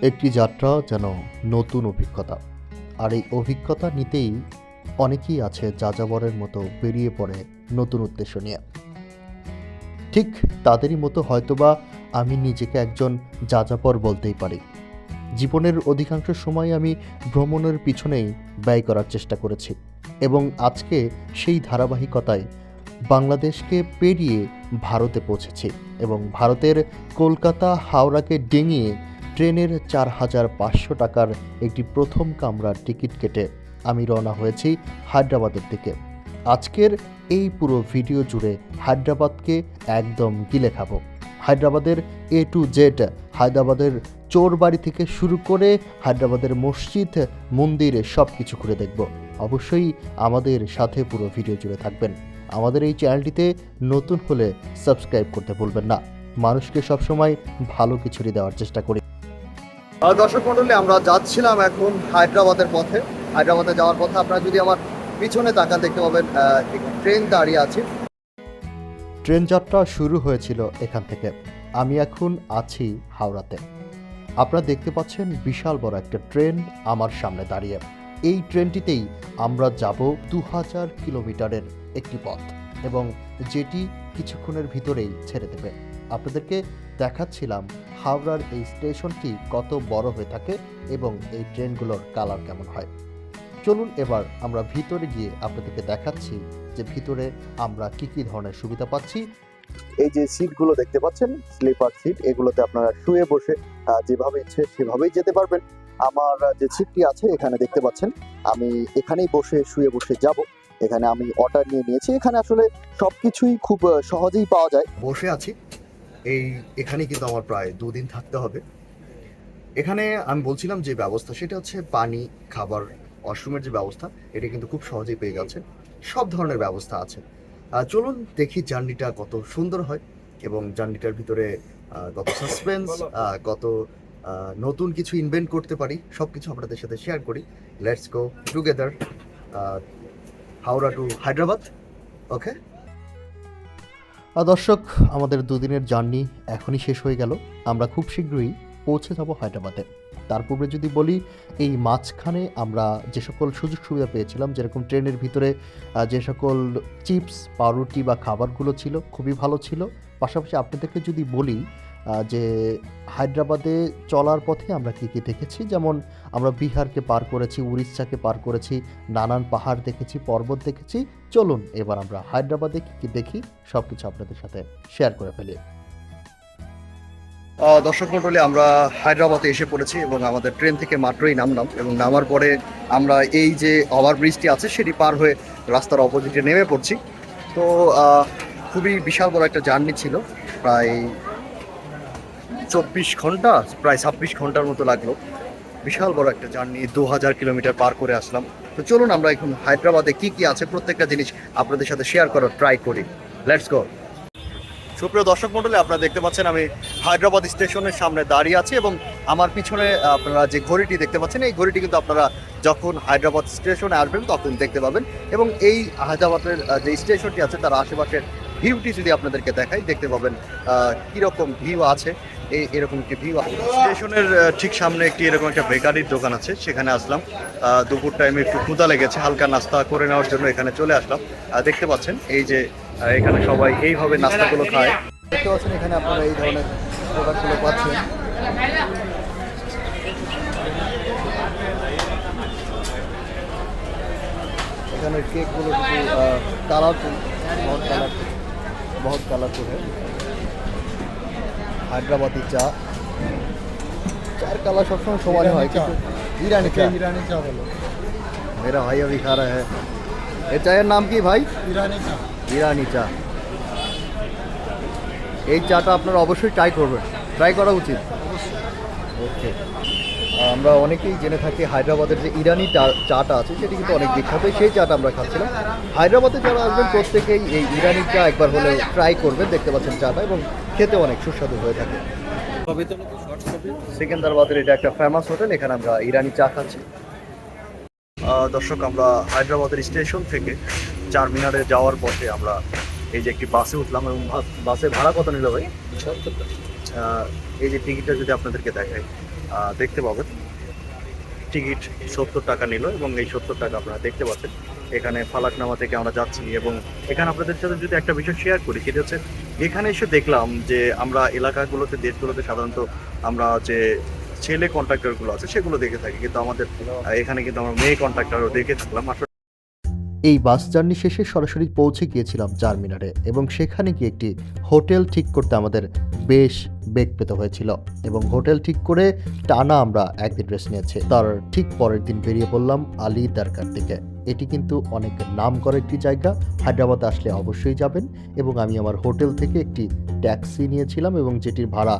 একটি যাত্রা যেন নতুন অভিজ্ঞতা। আর এই অভিজ্ঞতা নিতেই অনেকেই আছে যাযাবরের মতো বেরিয়ে পড়ে নতুন উদ্দেশ্য নিয়ে। ঠিক তাদেরই মতো হয়তোবা আমি নিজেকে একজন যাযাবর বলতেই পারি। জীবনের অধিকাংশ সময় আমি ভ্রমণের পিছনেই ব্যয় করার চেষ্টা করেছি এবং আজকে সেই ধারাবাহিকতায় বাংলাদেশকে পেরিয়ে ভারতে পৌঁছেছি এবং ভারতের কলকাতা হাওড়াকে ডিঙিয়ে ট্রেনের ৪,৫০০ টাকার একটি প্রথম কামরার টিকিট কেটে আমি রওনা হয়েছি হায়দ্রাবাদের দিকে। আজকের এই পুরো ভিডিও জুড়ে হায়দ্রাবাদকে একদম গিলে খাবো। হায়দ্রাবাদের এ টু জেড, হায়দ্রাবাদের চোর বাড়ি থেকে শুরু করে হায়দ্রাবাদের মসজিদ, মন্দির সব কিছু ঘুরে দেখব। অবশ্যই আমাদের সাথে পুরো ভিডিও জুড়ে থাকবেন। আমাদের এই চ্যানেলটিতে নতুন হলে সাবস্ক্রাইব করতে ভুলবেন না। মানুষকে সবসময় ভালো কিছুরই দেওয়ার চেষ্টা করি। দর্শক মণ্ডলী, আমরা যাচ্ছিলাম এখন হায়দ্রাবাদের পথে। হায়দ্রাবাদে যাওয়ার পথে আপনারা যদি আমার পিছনে তাকান দেখতে পাবেন ট্রেন দাঁড়িয়ে আছে। ট্রেন যাত্রা শুরু হয়েছিল এখান থেকে। আমি এখন আছি হাওড়াতে। আপনারা দেখতে পাচ্ছেন বিশাল বড় একটা ট্রেন আমার সামনে দাঁড়িয়ে। এই ট্রেনটিতেই আমরা যাব ২০০০ কিলোমিটারের একটি পথ এবং যেটি কিছুক্ষণের ভিতরেই ছেড়ে দেবে। আপনাদেরকে দেখাচ্ছিলাম হাওড়ার এই স্টেশনটি কত বড় হয়ে থাকে এবং এই ট্রেনগুলোর কালার কেমন হয়। চলুন এবার আমরা ভিতরে গিয়ে আপনাদেরকে দেখাচ্ছি যে ভিতরে আমরা কি কি ধরনের সুবিধা পাচ্ছি। এই যে সিটগুলো দেখতে পাচ্ছেন, স্লিপার সিট, এগুলোতে আপনারা শুয়ে বসে যেভাবে ইচ্ছে সেভাবেই যেতে পারবেন। আমার যে সিটটি আছে এখানে দেখতে পাচ্ছেন, আমি এখানেই শুয়ে বসে যাব। এখানে আমি অর্ডার নিয়ে নিয়েছি। এখানে আসলে সবকিছুই খুব সহজেই পাওয়া যায়। বসে আছি এখানেই, কিন্তু আমার প্রায় 2 দিন থাকতে হবে। এখানে আমি বলছিলাম যে ব্যবস্থা, সেটা হচ্ছে পানি, খাবার, ওয়াশরুমের যে ব্যবস্থা, এটা কিন্তু খুব সহজেই পেয়ে যাচ্ছে। সব ধরনের ব্যবস্থা আছে। চলুন দেখি জার্নিটা কত সুন্দর হয় এবং জার্নিটার ভিতরে কত সাসপেন্স, কত নতুন কিছু ইনভেন্ট করতে পারি, সব কিছু আপনাদের সাথে শেয়ার করি। Let's go together Howrah to Hyderabad. Okay দর্শক, আমাদের 2 দিনের জার্নি এখনই শেষ হয়ে গেল। আমরা খুব শীঘ্রই পৌঁছে যাব হায়দ্রাবাদে। তার পূর্বে যদি বলি, এই মাঝখানে আমরা যে সকল সুযোগ সুবিধা পেয়েছিলাম, যেরকম ট্রেনের ভিতরে যে সকল চিপস, পাউরুটি বা খাবারগুলো ছিল খুবই ভালো ছিল। পাশাপাশি আপনাদেরকে যদি বলি যে হায়দ্রাবাদে চলার পথে আমরা কী কী দেখেছি, যেমন আমরা বিহারকে পার করেছি, উড়িষ্যাকে পার করেছি, নানান পাহাড় দেখেছি, পর্বত দেখেছি। চলুন এবার আমরা হায়দ্রাবাদে কী কী দেখি সব কিছু আপনাদের সাথে শেয়ার করে ফেলি। দর্শক মণ্ডলী, আমরা হায়দ্রাবাদে এসে পড়েছি এবং আমাদের ট্রেন থেকে মাত্রই নামলাম এবং নামার পরে আমরা এই যে ওভারব্রিজটি আছে সেটি পার হয়ে রাস্তার অপোজিটে নেমে পড়ছি। তো খুবই বিশাল বড় একটা জার্নি ছিল, প্রায় 24 ঘন্টা, প্রায় 26 ঘন্টার মতো লাগলো। বিশাল বড় একটা জার্নি, 2000 কিলোমিটার পার করে আসলাম। তো চলুন আমরা এখন হায়দ্রাবাদে কি কি আছে প্রত্যেকটা জিনিস আপনাদের সাথে শেয়ার করার ট্রাই করি। লেটস গো। সুপ্রিয় দর্শক মণ্ডলী, আপনারা দেখতে পাচ্ছেন আমি হায়দ্রাবাদ স্টেশনের সামনে দাঁড়িয়ে আছি এবং আমার পিছনে আপনারা যে ঘড়িটি দেখতে পাচ্ছেন, এই ঘড়িটি কিন্তু আপনারা যখন হায়দ্রাবাদ স্টেশনে আসবেন তখন দেখতে পাবেন। এবং এই হায়দ্রাবাদের যে স্টেশনটি আছে তার আশেপাশের ভিউটি যদি আপনাদেরকে দেখাই, দেখতে পাবেন কীরকম ভিউ আছে। এরকম একটি ভিউ স্টেশনের ঠিক সামনে একটি এরকম একটা বেকারির দোকান আছে, সেখানে আসলাম। দুপুর টাইমে একটু ক্ষুধা লেগেছে, হালকা নাস্তা করে নেওয়ার জন্য এখানে চলে আসলাম। দেখতে পাচ্ছেন এই যে এখানে সবাই এইভাবে নাস্তাগুলো খায়। দেখতে পাচ্ছেন এখানে আপনারা এই ধরনের প্রোডাক্টগুলো পাচ্ছেন। এখানের কেকগুলো কিন্তু কালারফুল, বহুত কালারফুল है। হায়দ্রাবাদি চায়ের কালার সবসময় সমান হয়, কিন্তু ইরানি চা বলো। मेरा भाई अभी खा रहा है। এই চায়ের নাম কি ভাই? ইরানি চা। এই চাটা আপনারা অবশ্যই ট্রাই করা উচিত। ওকে, আমরা অনেকেই জেনে থাকি হায়দ্রাবাদের যে ইরানি চাটা আছে সেটি কিন্তু অনেক বিখ্যাত। সেই চাটা আমরা খাচ্ছিলাম। হায়দ্রাবাদে যারা আসবেন প্রত্যেকেই এই ইরানি চা একবার হলে ট্রাই করবেন। দেখতে পাচ্ছেন চাটা, এবং খেতে অনেক সুস্বাদু হয়ে থাকে। সিকেন্দ্রাবাদের এটা একটা ফেমাস হোটেল, এখানে আমরা ইরানি চা খাচ্ছি। দর্শক, আমরা হায়দ্রাবাদের স্টেশন থেকে চারমিনারে যাওয়ার পথে আমরা এই যে একটি বাসে উঠলাম এবং বাসে ভাড়া কত নিল ভাই? এই যে টিকিটটা যদি আপনাদেরকে দেখাই, দেখতে পাবেন। টিকিট 70 টাকা নিল এবং এই 70 টাকা আপনারা দেখতে পাচ্ছেন। এখানে ফালাকনামা থেকে আমরা যাচ্ছি এবং এখানে আপনাদের সাথে যদি একটা বিষয় শেয়ার করি, সেটা হচ্ছে এখানে এসে দেখলাম যে আমরা এলাকাগুলোতে, দেশগুলোতে সাধারণত আমরা যে ছেলে কন্ট্রাক্টরগুলো আছে সেগুলো দেখে থাকি, কিন্তু আমাদের এখানে কিন্তু আমরা মেয়ে কন্ট্রাক্টরও দেখে থাকলাম। আসলে এই বাস জার্নি শেষে সরাসরি পৌঁছে গিয়েছিলাম চারমিনারে এবং সেখানে গিয়ে একটি হোটেল ঠিক করতে আমাদের বেশ বেগ পেতে হয়েছিল এবং হোটেল ঠিক করে টানা আমরা একদিন রেস্ট নিয়েছি। তার ঠিক পরের দিন বেরিয়ে পড়লাম আলী দরগার দিকে। এটি কিন্তু অনেক নাম করা একটি জায়গা, হায়দ্রাবাদে আসলে অবশ্যই যাবেন। এবং আমি আমার হোটেল থেকে একটি ট্যাক্সি নিয়েছিলাম এবং যেটির ভাড়া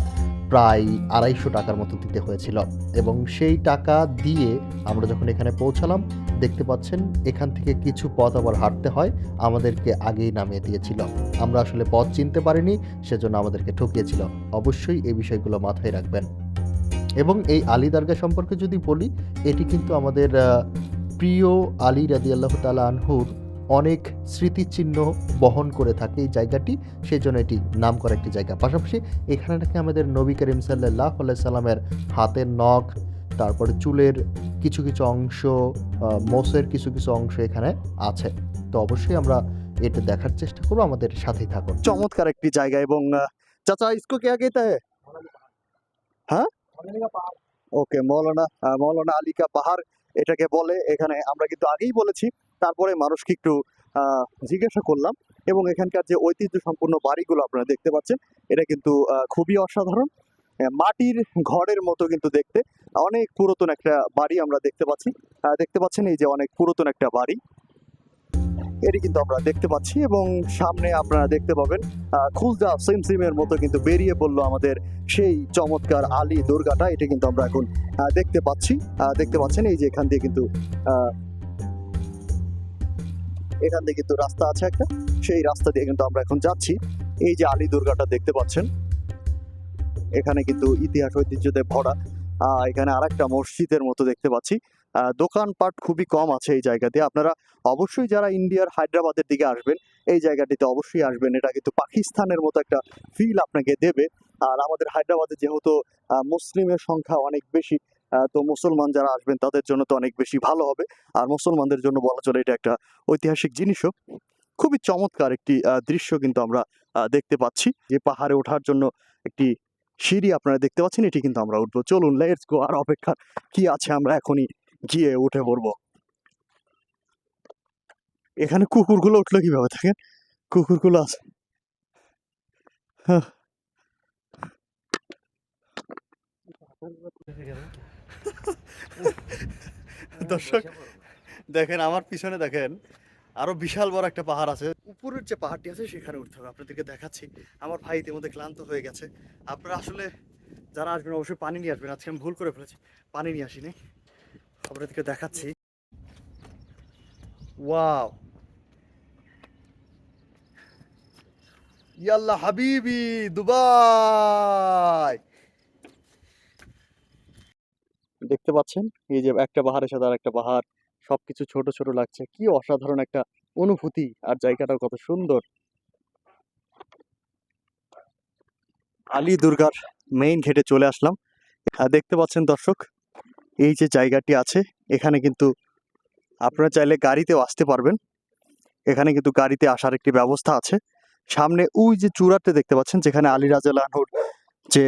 প্রায় 250 টাকার মতো দিতে হয়েছিল এবং সেই টাকা দিয়ে আমরা যখন এখানে পৌঁছালাম, দেখতে পাচ্ছেন এখান থেকে কিছু পথ আবার হাঁটতে হয়, আমাদেরকে আগেই নামিয়ে দিয়েছিল। আমরা আসলে পথ চিনতে পারিনি, সেজন্য আমাদেরকে ঠকিয়েছিল। অবশ্যই এই বিষয়গুলো মাথায় রাখবেন। এবং এই আলী দরগা সম্পর্কে যদি বলি, এটি কিন্তু আমাদের প্রিয় আলী রাদিয়াল্লাহু তাআলা আনহুর অনেক স্মৃতিচিহ্ন বহন করে থাকে এই জায়গাটি, সেই জন্য এটি নাম করা একটি জায়গা। পাশাপাশি এখানে নাকি আমাদের নবী করিম সাল্লাল্লাহু আলাইহি সাল্লামের হাতের নখ, তারপরে চুলের কিছু কিছু অংশ, মোষের কিছু কিছু অংশ এখানে আছে। তো অবশ্যই আমরা এটা দেখার চেষ্টা করবো, আমাদের সাথেই থাকুন। চমৎকার একটি জায়গা। এবং চাচা, ইসকো क्या कहता है? হ্যাঁ, ওকে, মৌলানা আলী কা পাহাড় এটাকে বলে। এখানে আমরা কিন্তু আগেই বলেছি, তারপরে মানুষকে একটু জিজ্ঞাসা করলাম এবং এখানকার যে ঐতিহ্য সম্পূর্ণ বাড়িগুলো আপনারা দেখতে পাচ্ছেন, এটা কিন্তু খুবই অসাধারণ। মাটির ঘরের মতো কিন্তু দেখতে, অনেক পুরাতন একটা বাড়ি আমরা দেখতে পাচ্ছি। দেখতে পাচ্ছেন এই যে অনেক পুরাতন একটা বাড়ি, এটি কিন্তু আমরা দেখতে পাচ্ছি। এবং সামনে আপনারা দেখতে পাবেন খুলদা সিমসিমের মতো কিন্তু বেরিয়ে পড়লো আমাদের সেই চমৎকার আলী দুর্গাটা। এটা কিন্তু আমরা এখন দেখতে পাচ্ছি। দেখতে পাচ্ছেন এই যে এখান দিয়ে কিন্তু রাস্তা আছে একটা, সেই রাস্তা দিয়ে কিন্তু আমরা এখন যাচ্ছি। এই যে আলী দুর্গাটা দেখতে পাচ্ছেন, এখানে কিন্তু ইতিহাস ঐতিহ্যতে ভরা। এখানে আরেকটা মসজিদের মতো দেখতে পাচ্ছি। দোকানপাট খুবই কম আছে এই জায়গাতে। আপনারা অবশ্যই যারা ইন্ডিয়ার হায়দ্রাবাদের দিকে আসবেন, এই জায়গাটিতে অবশ্যই আসবেন। এটা কিন্তু পাকিস্তানের মতো একটা ফিল আপনাকে দেবে। আর আমাদের হায়দ্রাবাদে যেহেতু মুসলিমের সংখ্যা অনেক বেশি, তো মুসলমান যারা আসবেন তাদের জন্য তো অনেক বেশি ভালো হবে। আর মুসলমানদের জন্য বলা চলে এটা একটা ঐতিহাসিক জিনিসও। খুবই চমৎকার একটি দৃশ্য কিন্তু আমরা দেখতে পাচ্ছি। যে পাহাড়ে ওঠার জন্য একটি সিঁড়ি আপনারা দেখতে পাচ্ছেন, এটি কিন্তু আমরা উঠবো। চলুন, লেটস গো। আর অপেক্ষা কি আছে, আমরা এখনই গিয়ে উঠে পড়বো। এখানে কুকুরগুলো উঠলো কিভাবে? দেখেন, কুকুরগুলো আছে। হ্যাঁ। দর্শক দেখেন, আমার পিছনে দেখেন আরো বিশাল বড় একটা পাহাড় আছে। উপরের যে পাহাড়টি আছে সেখানে উঠতে হবে, আপনাদেরকে দেখাচ্ছি। আমার ভাই ইতিমধ্যে ক্লান্ত হয়ে গেছে। আপনারা আসলে যারা আসবেন অবশ্যই পানি নিয়ে আসবেন। আজকে আমি ভুল করে ফেলেছি, পানি নিয়ে আসিনি। আপনাদেরকে দেখাচ্ছি। ওয়াও, ইয়াল্লা হাবিবি দুবাই। দেখতে পাচ্ছেন এই যে একটা পাহাড়ের সাথে আর একটা পাহাড়, সবকিছু ছোট ছোট লাগছে। কি অসাধারণ একটা অনুভূতি, আর জায়গাটাও কত সুন্দর। আলী দুর্গার মেইন গেটে চলে আসলাম। দেখতে পাচ্ছেন দর্শক, এই যে জায়গাটি আছে, এখানে কিন্তু আপনারা চাইলে গাড়িতেও আসতে পারবেন। এখানে কিন্তু গাড়িতে আসার একটি ব্যবস্থা আছে। সামনে ওই যে চূড়াতে দেখতে পাচ্ছেন, যেখানে আলী রাদিয়াল্লাহু আনহুর যে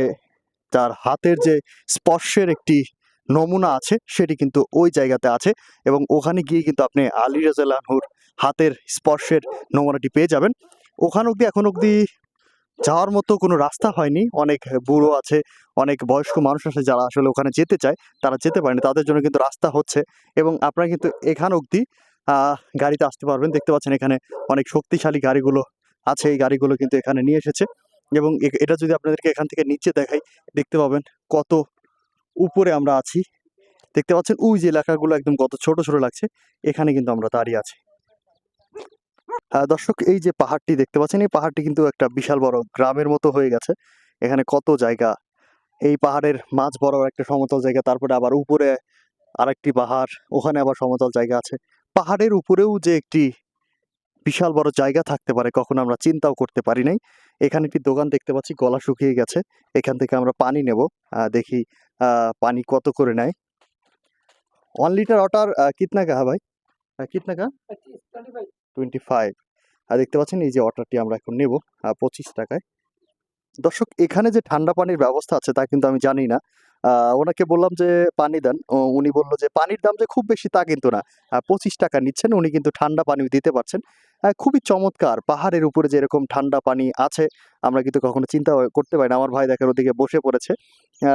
তার হাতের যে স্পর্শের একটি নমুনা আছে, সেটি কিন্তু ওই জায়গাতে আছে। এবং ওখানে গিয়ে কিন্তু আপনি আলী রাদিয়াল্লাহু আনহুর হাতের স্পর্শের নমুনাটি পেয়ে যাবেন। ওখান অব্দি এখন অব্দি যাওয়ার মতো কোনো রাস্তা হয়নি। অনেক বুড়ো আছে, অনেক বয়স্ক মানুষ আছে যারা আসলে ওখানে যেতে চায়, তারা যেতে পারেনি। তাদের জন্য কিন্তু রাস্তা হচ্ছে এবং আপনারা কিন্তু এখান অব্দি গাড়িতে আসতে পারবেন। দেখতে পাচ্ছেন এখানে অনেক শক্তিশালী গাড়িগুলো আছে, এই গাড়িগুলো কিন্তু এখানে নিয়ে এসেছে। এবং এটা যদি আপনাদেরকে এখান থেকে নিচে দেখাই, দেখতে পাবেন কত উপরে আমরা আছি। দেখতে পাচ্ছেন ওই যে এলাকাগুলো একদম কত ছোট ছোট লাগছে, এখানে কিন্তু আমরা দাঁড়িয়ে আছি। দর্শক, এই যে পাহাড়টি দেখতে পাচ্ছেন, এই পাহাড়টি কিন্তু একটা বিশাল বড় গ্রামের মতো হয়ে গেছে। এখানে কত জায়গা, এই পাহাড়ের মাঝ বরাবর একটা সমতল জায়গা, তারপরে আবার উপরে আরেকটি পাহাড়, ওখানে আবার সমতল জায়গা আছে। পাহাড়ের উপরেও যে একটি বিশাল বড় জায়গা থাকতে পারে কখনো আমরা চিন্তাও করতে পারি নাই। এখানে একটি দোকান দেখতে পাচ্ছি, গলা শুকিয়ে গেছে। এখান থেকে আমরা পানি নেব। দেখি পানি কত করে নেয়। 1 লিটার ওয়াটার কিতনা কা হ্যাঁ ভাই? কিতনা কা? 25। দেখতে পাচ্ছেন এই যে ওয়াটারটি আমরা এখন নেব 25 টাকায়। দর্শক, এখানে যে ঠান্ডা পানির ব্যবস্থা আছে তা কিন্তু আমি জানি না। ওনাকে বললাম যে পানি দেন। উনি বলল যে পানির দাম যে খুব বেশি তা কিন্তু না। 25 টাকা নিচ্ছেন, উনি কিন্তু ঠান্ডা পানিও দিতে পারছেন। খুবই চমৎকার! পাহাড়ের উপরে যে এরকম ঠান্ডা পানি আছে আমরা কিন্তু কখনো চিন্তা করতে পারি না। আমার ভাই দেখেন ওদিকে বসে পড়েছে। আ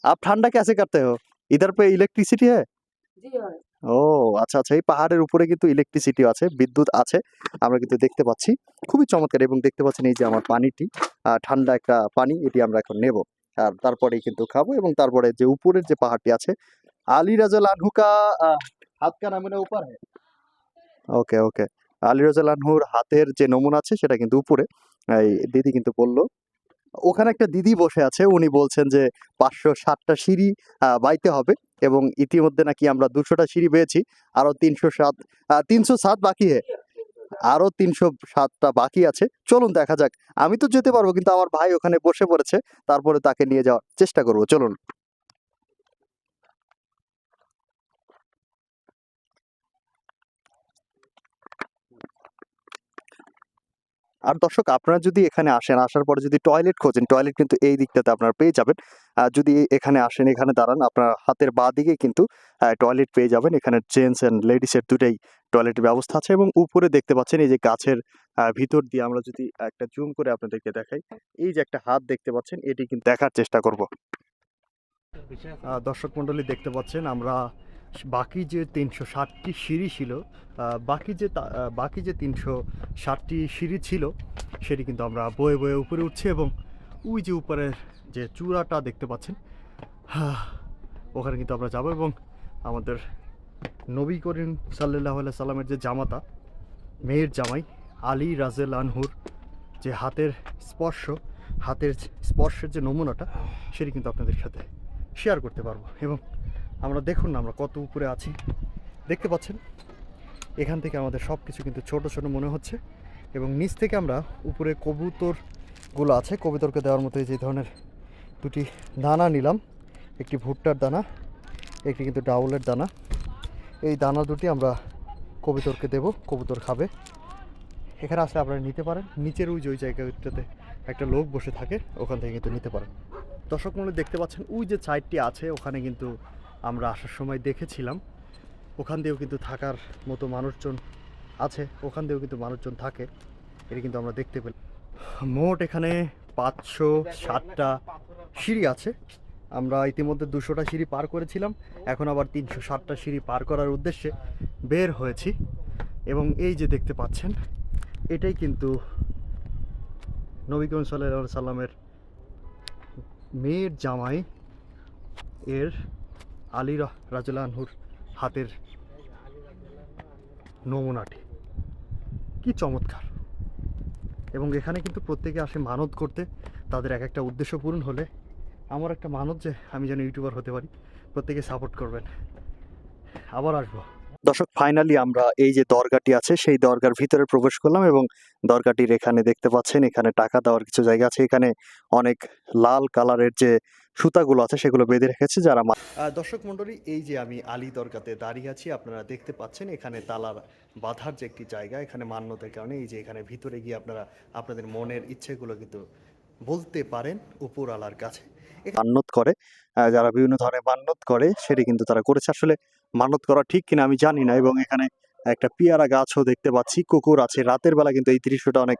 "आप ठंडा कैसे करते हो? इधर पे इलेक्ट्रिसिटी है?" ও আচ্ছা, আচ্ছা। এই পাহাড়ের উপরে কিন্তু ইলেকট্রিসিটিও আছে, বিদ্যুৎ আছে। আমরা কিন্তু দেখতে পাচ্ছি। খুবই চমৎকার, এবং দেখতে পাচ্ছেন এই যে আমার পানিটি ঠান্ডা একটা পানি, এটি আমরা এখন নেব। আর তারপরেই কিন্তু খাবো, এবং তারপরে যে উপরের যে পাহাড়টি আছে, আলী রাদিয়াল্লাহু আনহু কা হাত কা নমুনা উপর হ্যায়। ওকে, ওকে। আলী রাদিয়াল্লাহু আনহুর হাতের যে নমুনা আছে সেটা কিন্তু উপরে। এই দিদি কিন্তু বলল। ওখানে একটা দিদি বসে আছে। উনি বলছেন যে ৫০৭ টা সিঁড়ি বাইতে হবে, এবং ইতিমধ্যে নাকি আমরা ২০০ টা সিঁড়ি বেয়েছি। আরো ৩০৭ বাকি है। আরো ৩০৭ টা বাকি আছে। চলুন দেখা যাক। আমি তো যেতে পারবো, কিন্তু আমার ভাই ওখানে বসে পড়েছে। তারপরে তাকে নিয়ে যাওয়ার চেষ্টা করব। চলুন। আর দর্শক, আপনারা যদি এখানে আসেন, আসার পরে যদি টয়লেট খোঁজেন, টয়লেট কিন্তু এই দিকটাতে আপনারা পেয়ে যাবেন। যদি এখানে আসেন, এখানে দাঁড়ান, আপনার হাতের বাঁদিকে কিন্তু টয়লেট পেয়ে যাবেন। এখানে জেন্টস অ্যান্ড লেডিস এর দুটাই টয়লেটের ব্যবস্থা আছে, এবং উপরে দেখতে পাচ্ছেন এই যে গাছের ভিতর দিয়ে আমরা যদি একটা জুম করে আপনাদেরকে দেখাই, এই যে একটা হাত দেখতে পাচ্ছেন, এটি কিন্তু দেখার চেষ্টা করব। দর্শক মণ্ডলী, দেখতে পাচ্ছেন আমরা বাকি যে ৩৬০টি সিঁড়ি ছিল, বাকি যে ৩৬০টি সিঁড়ি ছিল সেটি কিন্তু আমরা বয়ে বয়ে উপরে উঠছি, এবং ওই যে উপরের যে চূড়াটা দেখতে পাচ্ছেন, ওখানে কিন্তু আমরা যাব, এবং আমাদের নবী করিম সাল্লাল্লাহু আলাইহি সাল্লামের যে জামাতা, মেয়ের জামাই আলী রাদিয়াল্লাহু আনহুর যে হাতের স্পর্শের যে নমুনাটা, সেটি কিন্তু আপনাদের সাথে শেয়ার করতে পারবো। এবং আমরা দেখুন না আমরা কত উপরে আছি, দেখতে পাচ্ছেন। এখান থেকে আমাদের সব কিছু কিন্তু ছোট ছোট মনে হচ্ছে, এবং নিচ থেকে আমরা উপরে কবুতরগুলো আছে, কবুতরকে দেওয়ার মতো এই যে ধরনের দুটি দানা নিলাম। একটি ভুট্টার দানা, একটি কিন্তু ডাউলের দানা। এই দানা দুটি আমরা কবুতরকে দেব, কবুতর খাবে। এখানে আসলে আপনারা নিতে পারেন। নিচের ওই যে ওই জায়গাটাতে একটা লোক বসে থাকে, ওখান থেকে কিন্তু নিতে পারেন। দর্শক মনে দেখতে পাচ্ছেন ওই যে সাইডটি আছে, ওখানে কিন্তু আমরা আসার সময় দেখেছিলাম। ওখান দিয়েও কিন্তু থাকার মতো মানুষজন আছে, ওখান দিয়েও কিন্তু মানুষজন থাকে, এটা কিন্তু আমরা দেখতে পেলাম। মোট এখানে ৫৬০টা সিঁড়ি আছে। আমরা ইতিমধ্যে ২০০টা সিঁড়ি পার করেছিলাম, এখন আবার ৩৬০টা সিঁড়ি পার করার উদ্দেশ্যে বের হয়েছি। এবং এই যে দেখতে পাচ্ছেন, এটাই কিন্তু নবী করিম সাল্লাল্লাহু আলাইহি সাল্লামের মেয়ের জামাই এর আলী রাদিয়াল্লাহু আনহুর হাতের নমুনাটি। কি চমৎকার! এবং এখানে কিন্তু প্রত্যেকে আসে মানত করতে, তাদের এক একটা উদ্দেশ্য পূরণ হলে। আমার একটা মানত যে আমি যেন ইউটিউবার হতে পারি। প্রত্যেকে সাপোর্ট করবেন। আবার আসবো। দর্শক, ফাইনালি আমরা এই যে দরগাটি আছে সেই দরগার ভিতরে প্রবেশ করলাম, এবং দরগাটির এখানে দেখতে পাচ্ছেন এখানে টাকা দেওয়ার কিছু জায়গা আছে। এখানে অনেক লাল কালারের যে সুতাগুলো আছে সেগুলো বেঁধে রেখেছে যারা দর্শক মণ্ডলী, এই যে আমি আলী দরগাতে দাঁড়িয়ে আছি, আপনারা দেখতে পাচ্ছেন এখানে তালার বাঁধার যে একটি জায়গা, এখানে মান্যতের কারণে এই যে এখানে ভিতরে গিয়ে আপনারা আপনাদের মনের ইচ্ছেগুলো কিন্তু বলতে পারেন উপরওয়ালার কাছে। মান্যত করে, যারা বিভিন্ন ধরনের মান্যত করে সেটি কিন্তু তারা করেছে। আসলে মানত করা ঠিক কিনা আমি জানি না। এবং এখানে একটা পেয়ারা গাছও দেখতে পাচ্ছি, কুকুর আছে। রাতের বেলা কিন্তু এই দৃশ্যটা অনেক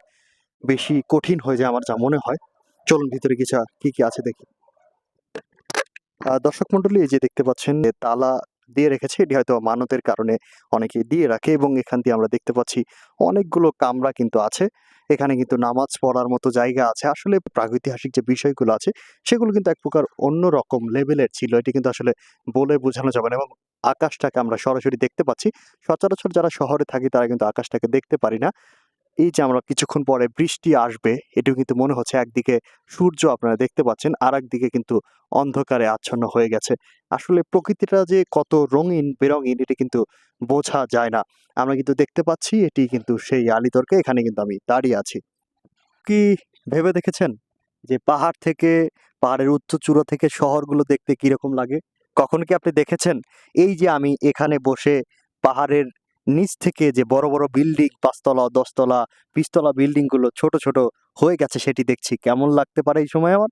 বেশি কঠিন হয়ে যায় আমার যা মনে হয়। চলুন ভিতরে কি কি আছে দেখি। দর্শক মণ্ডলী, এই যে দেখতে পাচ্ছেন তালা দিয়ে রেখেছে, এটি হয়তো মানতের কারণে অনেকেই দিয়ে রাখে। এবং এখান দিয়ে আমরা দেখতে পাচ্ছি অনেকগুলো কামরা কিন্তু আছে। এখানে কিন্তু নামাজ পড়ার মতো জায়গা আছে। আসলে প্রাগৈতিহাসিক যে বিষয়গুলো আছে সেগুলো কিন্তু এক প্রকার অন্যরকম লেভেলের ছিল। এটি কিন্তু আসলে বলে বোঝানো যাবে না। এবং আকাশটাকে আমরা সরাসরি দেখতে পাচ্ছি। সচরাচর যারা শহরে থাকি তারা কিন্তু আকাশটাকে দেখতে পারি না। এই যে আমরা কিছুক্ষণ পরে বৃষ্টি আসবে, এটাও কিন্তু মনে হচ্ছে। একদিকে সূর্য আপনারা দেখতে পাচ্ছেন, আর একদিকে কিন্তু অন্ধকারে আচ্ছন্ন হয়ে গেছে। আসলে প্রকৃতিটা যে কত রঙিন বেরঙিন এটা কিন্তু বোঝা যায় না। আমরা কিন্তু দেখতে পাচ্ছি এটি কিন্তু সেই আলীদরগা, এখানে কিন্তু আমি দাঁড়িয়ে আছি। কি ভেবে দেখেছেন যে পাহাড়ের উচ্চ চূড়া থেকে শহরগুলো দেখতে কিরকম লাগে? কখনো কি আপনি দেখেছেন এই যে আমি এখানে বসে পাহাড়ের নিচ থেকে যে বড় বড় বিল্ডিং ৫ তলা ১০ তলা ২০ তলা বিল্ডিং গুলো ছোট ছোট হয়ে গেছে সেটি দেখছি, কেমন লাগতে পারে এই সময় আমার?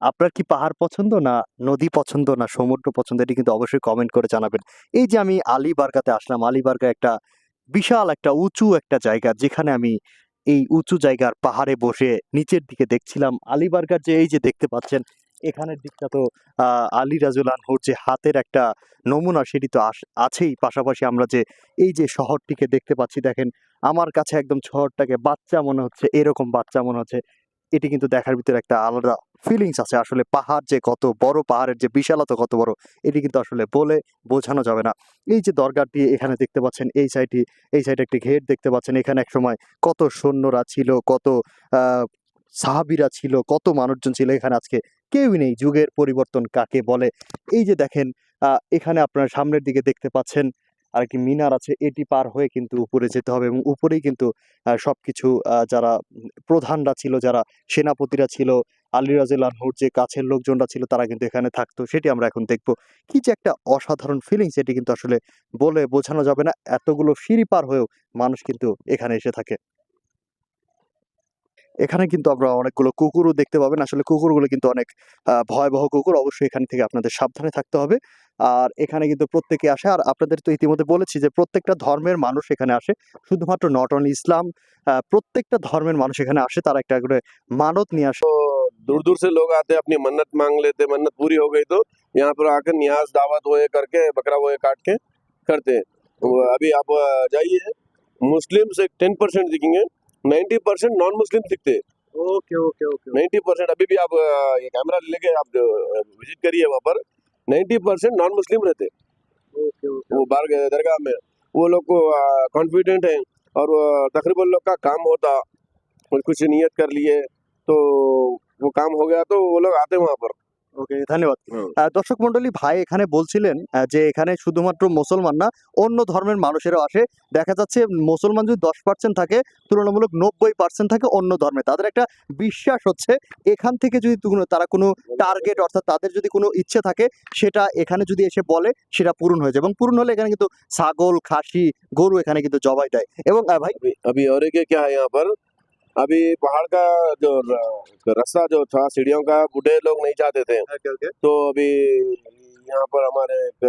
আপনার কি পাহাড় পছন্দ, না নদী পছন্দ, না সমুদ্র পছন্দ? এটি কিন্তু অবশ্যই কমেন্ট করে জানাবেন। এই যে আমি আলীবার্গাতে আসলাম, আলীবার্গা একটা বিশাল একটা উঁচু একটা জায়গা, যেখানে আমি এই উঁচু জায়গার পাহাড়ে বসে নিচের দিকে দেখছিলাম। আলীবার্গার যে এই যে দেখতে পাচ্ছেন এখানের দিকটা তো আলী রাজুল আনহুর যে হাতের একটা নমুনা সেটি তো আছেই। পাশাপাশি আমরা যে এই যে শহরটিকে দেখতে পাচ্ছি, দেখেন আমার কাছে একদম শহরটাকে বাচ্চা মনে হচ্ছে, এরকম বাচ্চা মনে হচ্ছে। এটি কিন্তু দেখার ভিতরে একটা আলাদা ফিলিংস আছে। আসলে পাহাড় যে কত বড়, পাহাড়ের যে বিশালতা কত বড়, এটি কিন্তু আসলে বলে বোঝানো যাবে না। এই যে দরগাটি এখানে দেখতে পাচ্ছেন, এই সাইডে একটি ঘেট দেখতে পাচ্ছেন। এখানে একসময় কত সৈন্যরা ছিল, কত আ সাহাবীরা ছিল, কত মানুষজন ছিল। এখানে আজকে কেউই নেই। যুগের পরিবর্তন কাকে বলে? এই যে দেখেন এখানে আপনারা সামনের দিকে দেখতে পাচ্ছেন আরেকটি মিনার আছে। এটি পার হয়ে কিন্তু উপরে যেতে হবে, এবং উপরেই কিন্তু সবকিছু যারা প্রধানরা ছিল, যারা সেনাপতিরা ছিল, আলী রাদিয়াল্লাহু আনহুর যে কাছের লোকজনরা ছিল তারা কিন্তু এখানে থাকতো। সেটি আমরা এখন দেখব। কি যে একটা অসাধারণ ফিলিংস, এটি কিন্তু আসলে বলে বোঝানো যাবে না। এতগুলো সিঁড়ি পার হয়েও মানুষ কিন্তু এখানে এসে থাকে। এখানে কিন্তু আপনারা অনেকগুলো কুকুরও দেখতে পাবেন। আসলে কুকুরগুলো কিন্তু অনেক ভয়াবহ কুকুর। অবশ্যই এখান থেকে আপনাদের সাবধানে থাকতে হবে। আর এখানে কিন্তু প্রত্যেকে আসে। আর আপনাদের তো ইতিমধ্যে বলেছি যে প্রত্যেকটা ধর্মের মানুষ এখানে আসে। শুধুমাত্র নট অনলি ইসলাম, প্রত্যেকটা ধর্মের মানুষ এখানে আসে। তারা একটা করে মানত নিয়ে আসে। दूर दूर से लोग आते अपनी मन्नत मांग लेते, मन्नत पूरी हो गई तो यहाँ पर आकर नियाज दावत वो करके बकरा वो काट के करते हैं। अभी आप जाइए, मुस्लिम से 10% दिखेंगे, 90% नॉन मुस्लिम दिखते। ओके ओके ओके 90% अभी भी आप ये कैमरा लेके आप विजिट करिए, वहाँ पर 90% नॉन मुस्लिम रहते। ओके ओके वो बाहर गए दरगाह में, वो लोग को कॉन्फिडेंट है, और तकरीबन लोग का काम होता, कुछ नियत कर लिए तो वो काम हो गया तो वो लोग आते वहाँ पर। ওকে, ধন্যবাদ। দর্শক মণ্ডলী, ভাই এখানে বলছিলেন যে এখানে শুধুমাত্র মুসলমান না, অন্য ধর্মের মানুষেরাও আসে। দেখা যাচ্ছে মুসলমান যদি 10% থাকে, তুলনামূলক 90% থাকে অন্য ধর্মে। তাদের একটা বিশ্বাস হচ্ছে এখান থেকে যদি তারা কোনো টার্গেট, অর্থাৎ তাদের যদি কোনো ইচ্ছে থাকে, সেটা এখানে যদি এসে বলে সেটা পূরণ হয়ে যায়, এবং পূরণ হলে এখানে কিন্তু ছাগল, খাসি, গরু এখানে কিন্তু জবাই দেয়। এবং ভাই अभी और एक क्या है यहाँ पर, अभी पहाड़ का जो रास्ता जो था सीढ़ियों का, बूढ़े लोग नहीं जाते थे, तो अभी यहाँ पर हमारे एक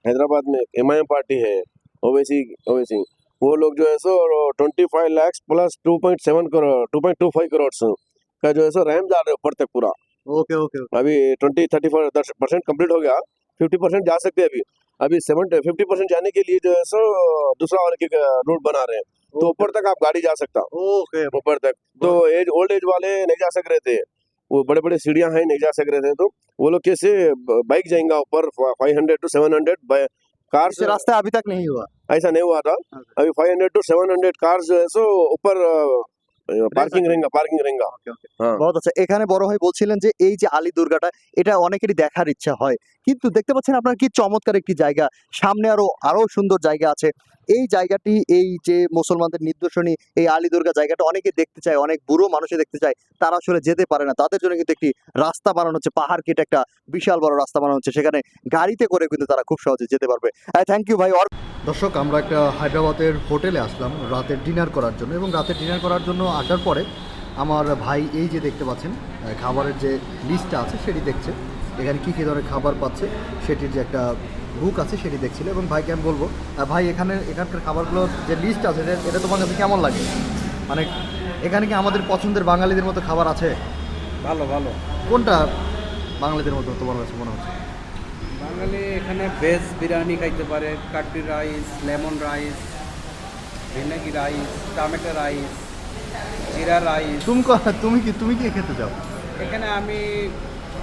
हैदराबाद में एमआईएम पार्टी है, ओवैसी ओवैसी, वो लोग जो है सो 25 लाख प्लस 2.7 करोड़ 2.25 करोड़ का जो है सो रैम जा रहे ऊपर तक पूरा। ओके ओके अभी 20-30% कंप्लीट हो गया, 50% जा सकते हैं। अभी 50% जाने के लिए जो है सो दूसरा और एक रूट बना रहे हैं, तो ऊपर तक आप गाड़ी जा सकता, ओके ऊपर तक। तो ओल्ड एज वाले नहीं जा सक रहे थे, वो बड़े बड़े सीढ़ियां हैं नहीं जा सक रहे थे, तो वो लोग कैसे बाइक जाएंगे ऊपर 500 to 700 कार से रास्ता अभी तक नहीं हुआ। ऐसा नहीं हुआ था। अभी 500 to 700 कार्स जो है सो ऊपर পার্কিং রেঙ্গা। হ্যাঁ, বহুত আচ্ছা। এখানে বড় ভাই বলছিলেন যে এই যে আলী দুর্গাটা, এটা অনেকেরই দেখার ইচ্ছা হয়, কিন্তু দেখতে পাচ্ছেন আপনার কি চমৎকার একটি জায়গা, সামনে আরো সুন্দর জায়গা আছে। এই জায়গাটি, এই যে মুসলমানদের নিদর্শনী এই আলী দুর্গা জায়গাটা অনেকে দেখতে চায়, অনেক বুড়ো মানুষে দেখতে চায়, তারা আসলে যেতে পারে না। তাদের জন্য কিন্তু একটি রাস্তা বানানো হচ্ছে, পাহাড় কেটে একটা বিশাল বড় রাস্তা বানানো হচ্ছে, সেখানে গাড়িতে করে কিন্তু তারা খুব সহজে যেতে পারবে। থ্যাংক ইউ ভাই। দর্শক, আমরা একটা হায়দ্রাবাদের হোটেলে আসলাম রাতের ডিনার করার জন্য, এবং রাতের ডিনার করার জন্য আসার পরে আমার ভাই এই যে দেখতে পাচ্ছেন খাবারের যে লিস্টটা আছে সেটি দেখছে, এখানে কী কী ধরনের খাবার পাচ্ছে সেটির যে একটা বুক আছে সেটি দেখছিল। এবং ভাইকে আমি বলবো, ভাই এখানকার খাবারগুলোর যে লিস্ট আছে এটা তোমার কাছে কেমন লাগে? মানে এখানে কি আমাদের পছন্দের বাঙালিদের মতো খাবার আছে? ভালো ভালো। কোনটা বাঙালিদের মতো তোমার কাছে মনে হচ্ছে? বাঙালি এখানে ভেজ বিরিয়ানি খাইতে পারে, কাটরি রাইস, লেমন রাইস, ভিনেগি rice, tomato rice, jeera rice. তুমি কি খেতে চাও? এখানে আমি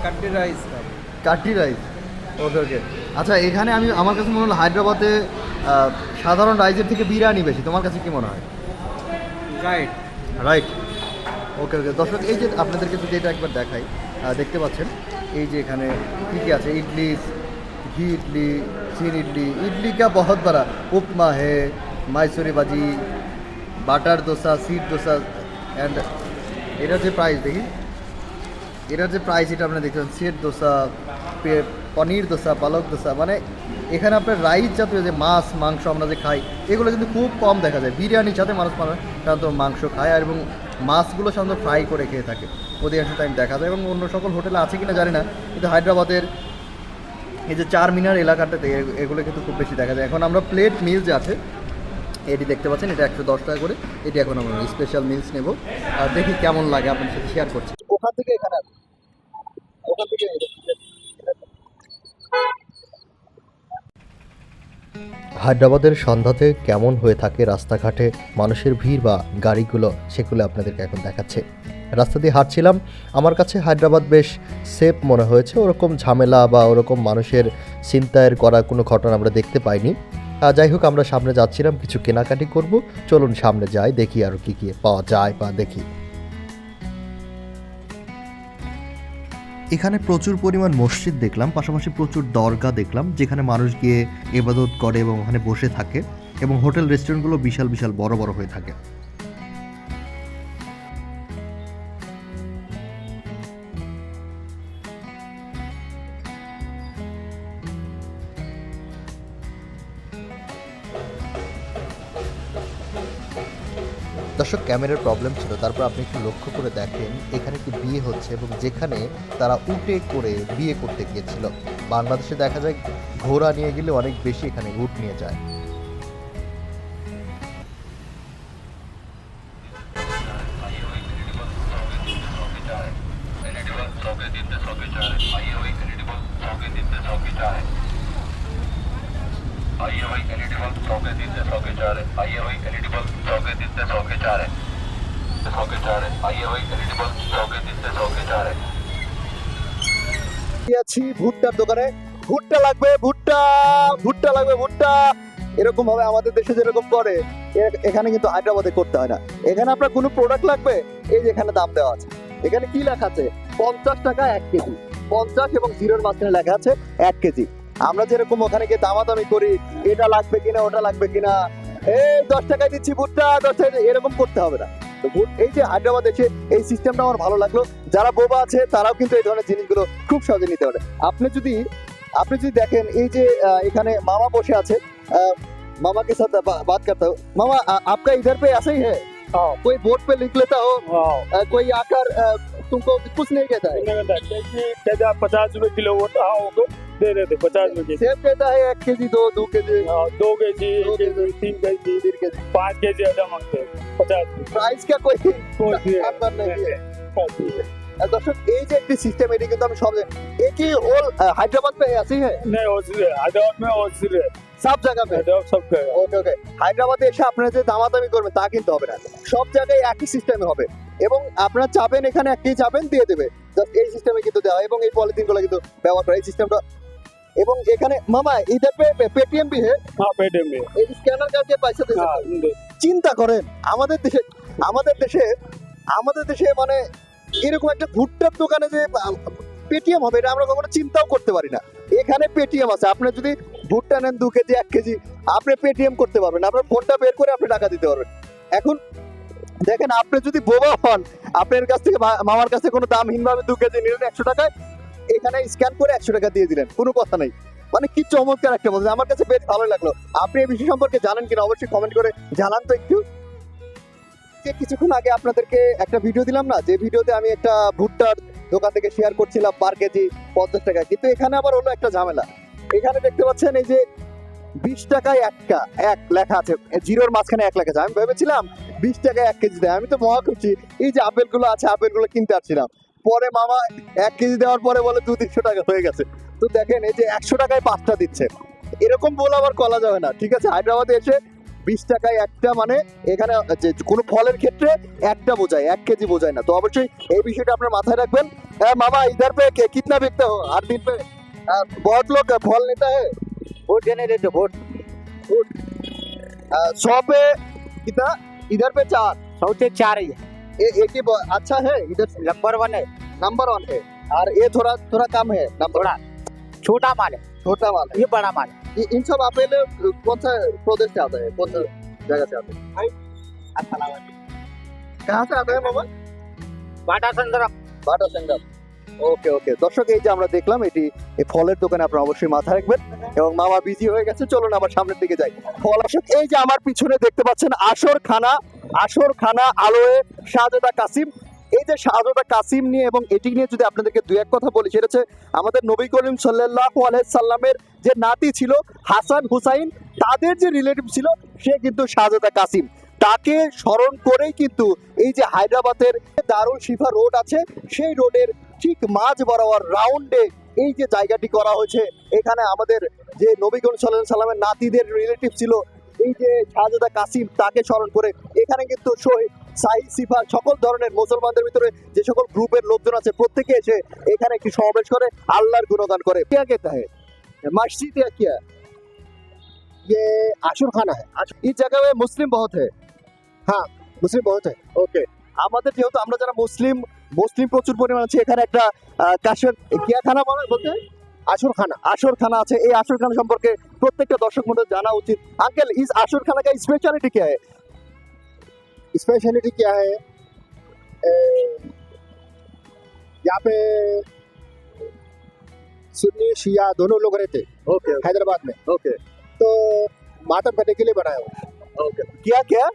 কাটরি রাইস খাবো। কাটরি রাইস, ওকে ওকে। আচ্ছা, এখানে আমার কাছে মনে হলো হায়দ্রাবাদে সাধারণ রাইসের থেকে বিরিয়ানি বেশি। তোমার কাছে কি মনে হয়? রাইট। রাইট, ওকে ওকে। দর্শক এই যে আপনাদেরকে যদি এটা একবার দেখাই, দেখতে পাচ্ছেন এই যে এখানে কী কী আছে, ইডলি, ঘি ইডলি, চিন ইডলি, ইডলি কা বহুত বড়া, উপমা হে, Mysuri bhaji, butter dosa, set dosa, and এটার যে প্রাইস দেখি, এটার যে প্রাইস এটা আপনারা দেখছেন, সেট দোসা, পনির দোসা, পালক দোসা, মানে এখানে আপনার রাইস জাতীয় যে মাছ মাংস আমরা যে খাই এগুলো কিন্তু খুব কম দেখা যায়। বিরিয়ানির সাথে মানুষ সাধারণত মাংস খায়, আর এবং মাছগুলো সাধারণত ফ্রাই করে খেয়ে থাকে, অধিকাংশ টাইম দেখা যায়। এবং অন্য সকল হোটেলে আছে কিনা জানি না, কিন্তু হায়দ্রাবাদের এই যে চারমিনার এলাকাটাতে এগুলো কিন্তু খুব বেশি দেখা যায়। এখন আমরা প্লেট মিল যে আছে এটি দেখতে পাচ্ছেন, এটা 110 টাকা করে। এটি এখন আমরা স্পেশাল মিলস নেব, আর দেখি কেমন লাগে আপনাদের সাথে শেয়ার করছি। ওখান থেকে এখানে ওখান থেকে হায়দ্রাবাদের সন্ধ্যাতে কেমন হয়ে থাকে রাস্তাঘাটে মানুষের ভিড় বা গাড়িগুলো, সেগুলো আপনাদেরকে এখন দেখাচ্ছে। রাস্তা দিয়ে হাঁটছিলাম, আমার কাছে হায়দ্রাবাদ বেশ সেফ মনে হয়েছে। ওরকম ঝামেলা বা ওরকম মানুষের ছিনতাইয়ের করা কোনো ঘটনা আমরা দেখতে পাইনি। যাই হোক, আমরা সামনে যাচ্ছিলাম, কিছু কেনাকাটি করব। চলুন সামনে যাই, দেখি আরও কী কী পাওয়া যায় বা দেখি। এখানে প্রচুর পরিমাণ মসজিদ দেখলাম, পাশাপাশি প্রচুর দরগা দেখলাম, যেখানে মানুষ গিয়ে ইবাদত করে এবং ওখানে বসে থাকে, এবং হোটেল রেস্টুরেন্টগুলো বিশাল বিশাল বড় বড় হয়ে থাকে। দর্শক, ক্যামেরার প্রবলেম ছিল, তারপর আপনি একটু লক্ষ্য করে দেখেন এখানে একটি বিয়ে হচ্ছে, এবং যেখানে তারা উটে করে বিয়ে করতে গিয়েছিল। বাংলাদেশে দেখা যায় ঘোড়া নিয়ে গেলে অনেক বেশি, এখানে উট নিয়ে যায়। आइए भाई एलईडी बल्ब 100 के 3 से 100 के 4 है। आइए भाई एलईडी बल्ब 100 के 3 से 100 के 4 है। 100 के 4 है। आइए भाई एलईडी बल्ब 100 के 3 से 100 के 4 है। আছি ভুট্টার দোকানে, ভুট্টা লাগবে, ভুট্টা ভুট্টা লাগবে, ভুট্টা। এরকম ভাবে আমাদের দেশে যেরকম করে এখানে কিন্তু হায়দ্রাবাদে করতে হয় না। এখানে আপনার কোনো প্রোডাক্ট লাগবে, এই যে এখানে দাম দেওয়া আছে। এখানে কি লেখা আছে? 50 টাকা 1 কেজি, 50 এবং 0-র মাঝখানে লেখা আছে 1 কেজি। আমরা যেরকম ওখানে গিয়ে দামাদামি করি, এটা লাগবে কিনা ওটা লাগবে কিনা, এই 10 টাকায় দিচ্ছি ভুট্টা, 10 টাকা, এরকম করতে হবে না। তো এই যে হায়দ্রাবাদ এসে এই সিস্টেমটা আমার ভালো লাগলো। যারা বোবা আছে তারাও কিন্তু এই ধরনের জিনিসগুলো খুব সহজে নিতে পারে। আপনি যদি দেখেন এই যে এখানে মামা বসে আছে, मामा के साथ बात करता हूँ। मामा आपका इधर पे ऐसा ही है? कोई बोर्ड पे लिख लेता हो, कोई आकर तुमको कुछ नहीं कहता है? 50 रुपए किलो दे देते 50 रुपए। सेब कहता है 1 KG, 2 KG, 2 KG, 3 KG, 5 KG ऐसा मांगते हैं 50। प्राइस का कोई कोई अंतर नहीं है। दर्शक, এই যে একটি সিস্টেম, এটি কিন্তু আমি সব একই হোল হায়দ্রাবাদ में ऐसे ही है? नहीं होती है हैदराबाद में होती है, সব জায়গা पे? हैदराबाद सब पे। ওকে ওকে। হায়দ্রাবাদে এসে আপনারা যে দামাদামি করবেন তা কিন্তু হবে না, সব জায়গায় একই সিস্টেমে হবে। এবং আপনারা চাবেন এখানে একই চাবেন দিয়ে দেবে, জাস্ট এই সিস্টেমে কিন্তু দেওয়া হয়। এবং এই পলিথিনগুলো কিন্তু ব্যবহার করে এই সিস্টেমটা। এবং এখানে মামা ইধার पे पेटीएम भी है? हाँ पेटीएम में। এই স্ক্যানার करके পয়সা दे सकते हैं। চিন্তা করেন আমাদের দেশে মানে এরকম একটা ভুট্টার দোকানে যে পেটিএম হবে, এটা আমরা কখনো চিন্তাও করতে পারি না। এখানে পেটিএম আছে, আপনি যদি ভুট্টা নেন 2 কেজি 1 কেজি, আপনি পেটিএম করতে পারবেন, আপনার ফোনটা বের করে আপনি টাকা দিতে পারবেন। এখন দেখেন, আপনি যদি বোবা হন, আপনার কাছ থেকে মামার কাছে কোনো দামহীন ভাবে 2 কেজি নিলেন 100 টাকায়, এখানে স্ক্যান করে 100 টাকা দিয়ে দিলেন, কোনো কথা নাই। মানে কি চমৎকার একটা বলছে, আমার কাছে বেশ ভালো লাগলো। আপনি এই বিষয় সম্পর্কে জানেন কিনা অবশ্যই কমেন্ট করে জানান তো একটু। যে কিছুক্ষণ আগে আপনাদেরকে একটা ভিডিও দিলাম না, যে ভিডিওতে আমি একটা ভুট্টার দোকান থেকে শেয়ার করছিলাম পার কেজি 50 টাকা, কিন্তু এখানে আবার হলো একটা ঝামেলা। এখানে দেখতে পাচ্ছেন এই যে 20 টাকায় 1 লেখা আছে, 0-র মাঝখানে 1 লেখা আছে। আমি ভেবেছিলাম 20 টাকায় 1 কেজি দেয়, আমি তো মহা খুশি। এই যে আপেলগুলো আছে, আপেলগুলো কিনতে আসছিলাম, পরে মামা 1 কেজি দেওয়ার পরে বলে 200-300 টাকা হয়ে গেছে। তো দেখেন এই যে 100 টাকায় 5টা দিচ্ছে, এরকম বলে আবার কলা যাবে না, ঠিক আছে? হায়দ্রাবাদে এসে 20 টাকায় 1টা, মানে এখানে যে কোনো ফলের ক্ষেত্রে 1টা বোঝায়, 1 কেজি বোঝায় না। তো অবশ্যই এই বিষয়টা আপনার মাথায় রাখবেন। হ্যাঁ মামা, इधर पे कितना बिकता हो हर दिन पे? बहुत लोग फल लेता है, वोट देने देते, वोट 100 पे कितना, इधर पे 4, सबसे 4 ही है, एक ही अच्छा है इधर से नंबर 1 है, नंबर 1 है और ये थोड़ा थोड़ा कम है नंबर थोड़ा छोटा माल है, छोटा वाला है ये बड़ा माल है। इन सब अपेल कौन सा प्रदेश से आता है कौन सा जगह से आता है कहाँ से आता है मामा बाटा संदर्भ বাটা সেন্টার ওকে ওকে দর্শক এই যে আমরা দেখলাম এটি এই ফলের দোকানে আপনারা অবশ্যই মাথায় রাখবেন এবং মামা বিজি হয়ে গেছে চলুন আবার সামনের দিকে যাই ফল দর্শক এই যে আমার পিছনে দেখতে পাচ্ছেন আসর খানা আলোয়ে শাহজাদা কাসিম এই যে শাহজাদা কাসিম নিয়ে এবং এটি নিয়ে যদি আপনাদেরকে দুই এক কথা বলি সেটা হচ্ছে আমাদের নবী করিম সাল্লাল্লাহু আলাইহি সাল্লামের যে নাতি ছিল হাসান হুসাইন তাদের যে রিলেটিভ ছিল সে কিন্তু শাহজাদা কাসিম তাকে স্মরণ করেই কিন্তু এই যে হায়দ্রাবাদের দারুল শিফা রোড আছে সেই রোডের ঠিক মাঝ বরাবর রাউন্ডে এই যে জায়গাটি করা হয়েছে এখানে আমাদের যে নবীগণ সাল্লাল্লাহু আলাইহি সাল্লামের নাতিদের রিলেটিভ ছিল এই যে শাহজাদা কাসিম তাকে স্মরণ করে এখানে কিন্তু সাহি সিফা সকল ধরনের মুসলমানদের ভিতরে যে সকল গ্রুপের লোকজন আছে প্রত্যেকে এসে এখানে একটি সমাবেশ করে আল্লাহর গুণগান করে क्या कहता है मस्जिद या क्या ये आशुर खाना है। इस जगह में मुस्लिम बहुत है हाँ मुस्लिम बहुत है। ওকে আমাদের যেহেতু আমরা যারা মুসলিম প্রচুর পরিমাণ আছে এখানে একটা কাশের কিয়া খানা বলতে आशुर खाना আসর খানা আছে এই আসর খানা সম্পর্কে প্রত্যেকটা দর্শক মণ্ডল জানা উচিত अंकल इस আসর खाना का स्पेशलिटी क्या है स्पेशलिटी क्या है, यहाँ पे सुन्नी शिया दोनों लोग रहते ओके हैदराबाद में, ओके तो मातम करने के लिए बनाया हुआ है। ओके क्या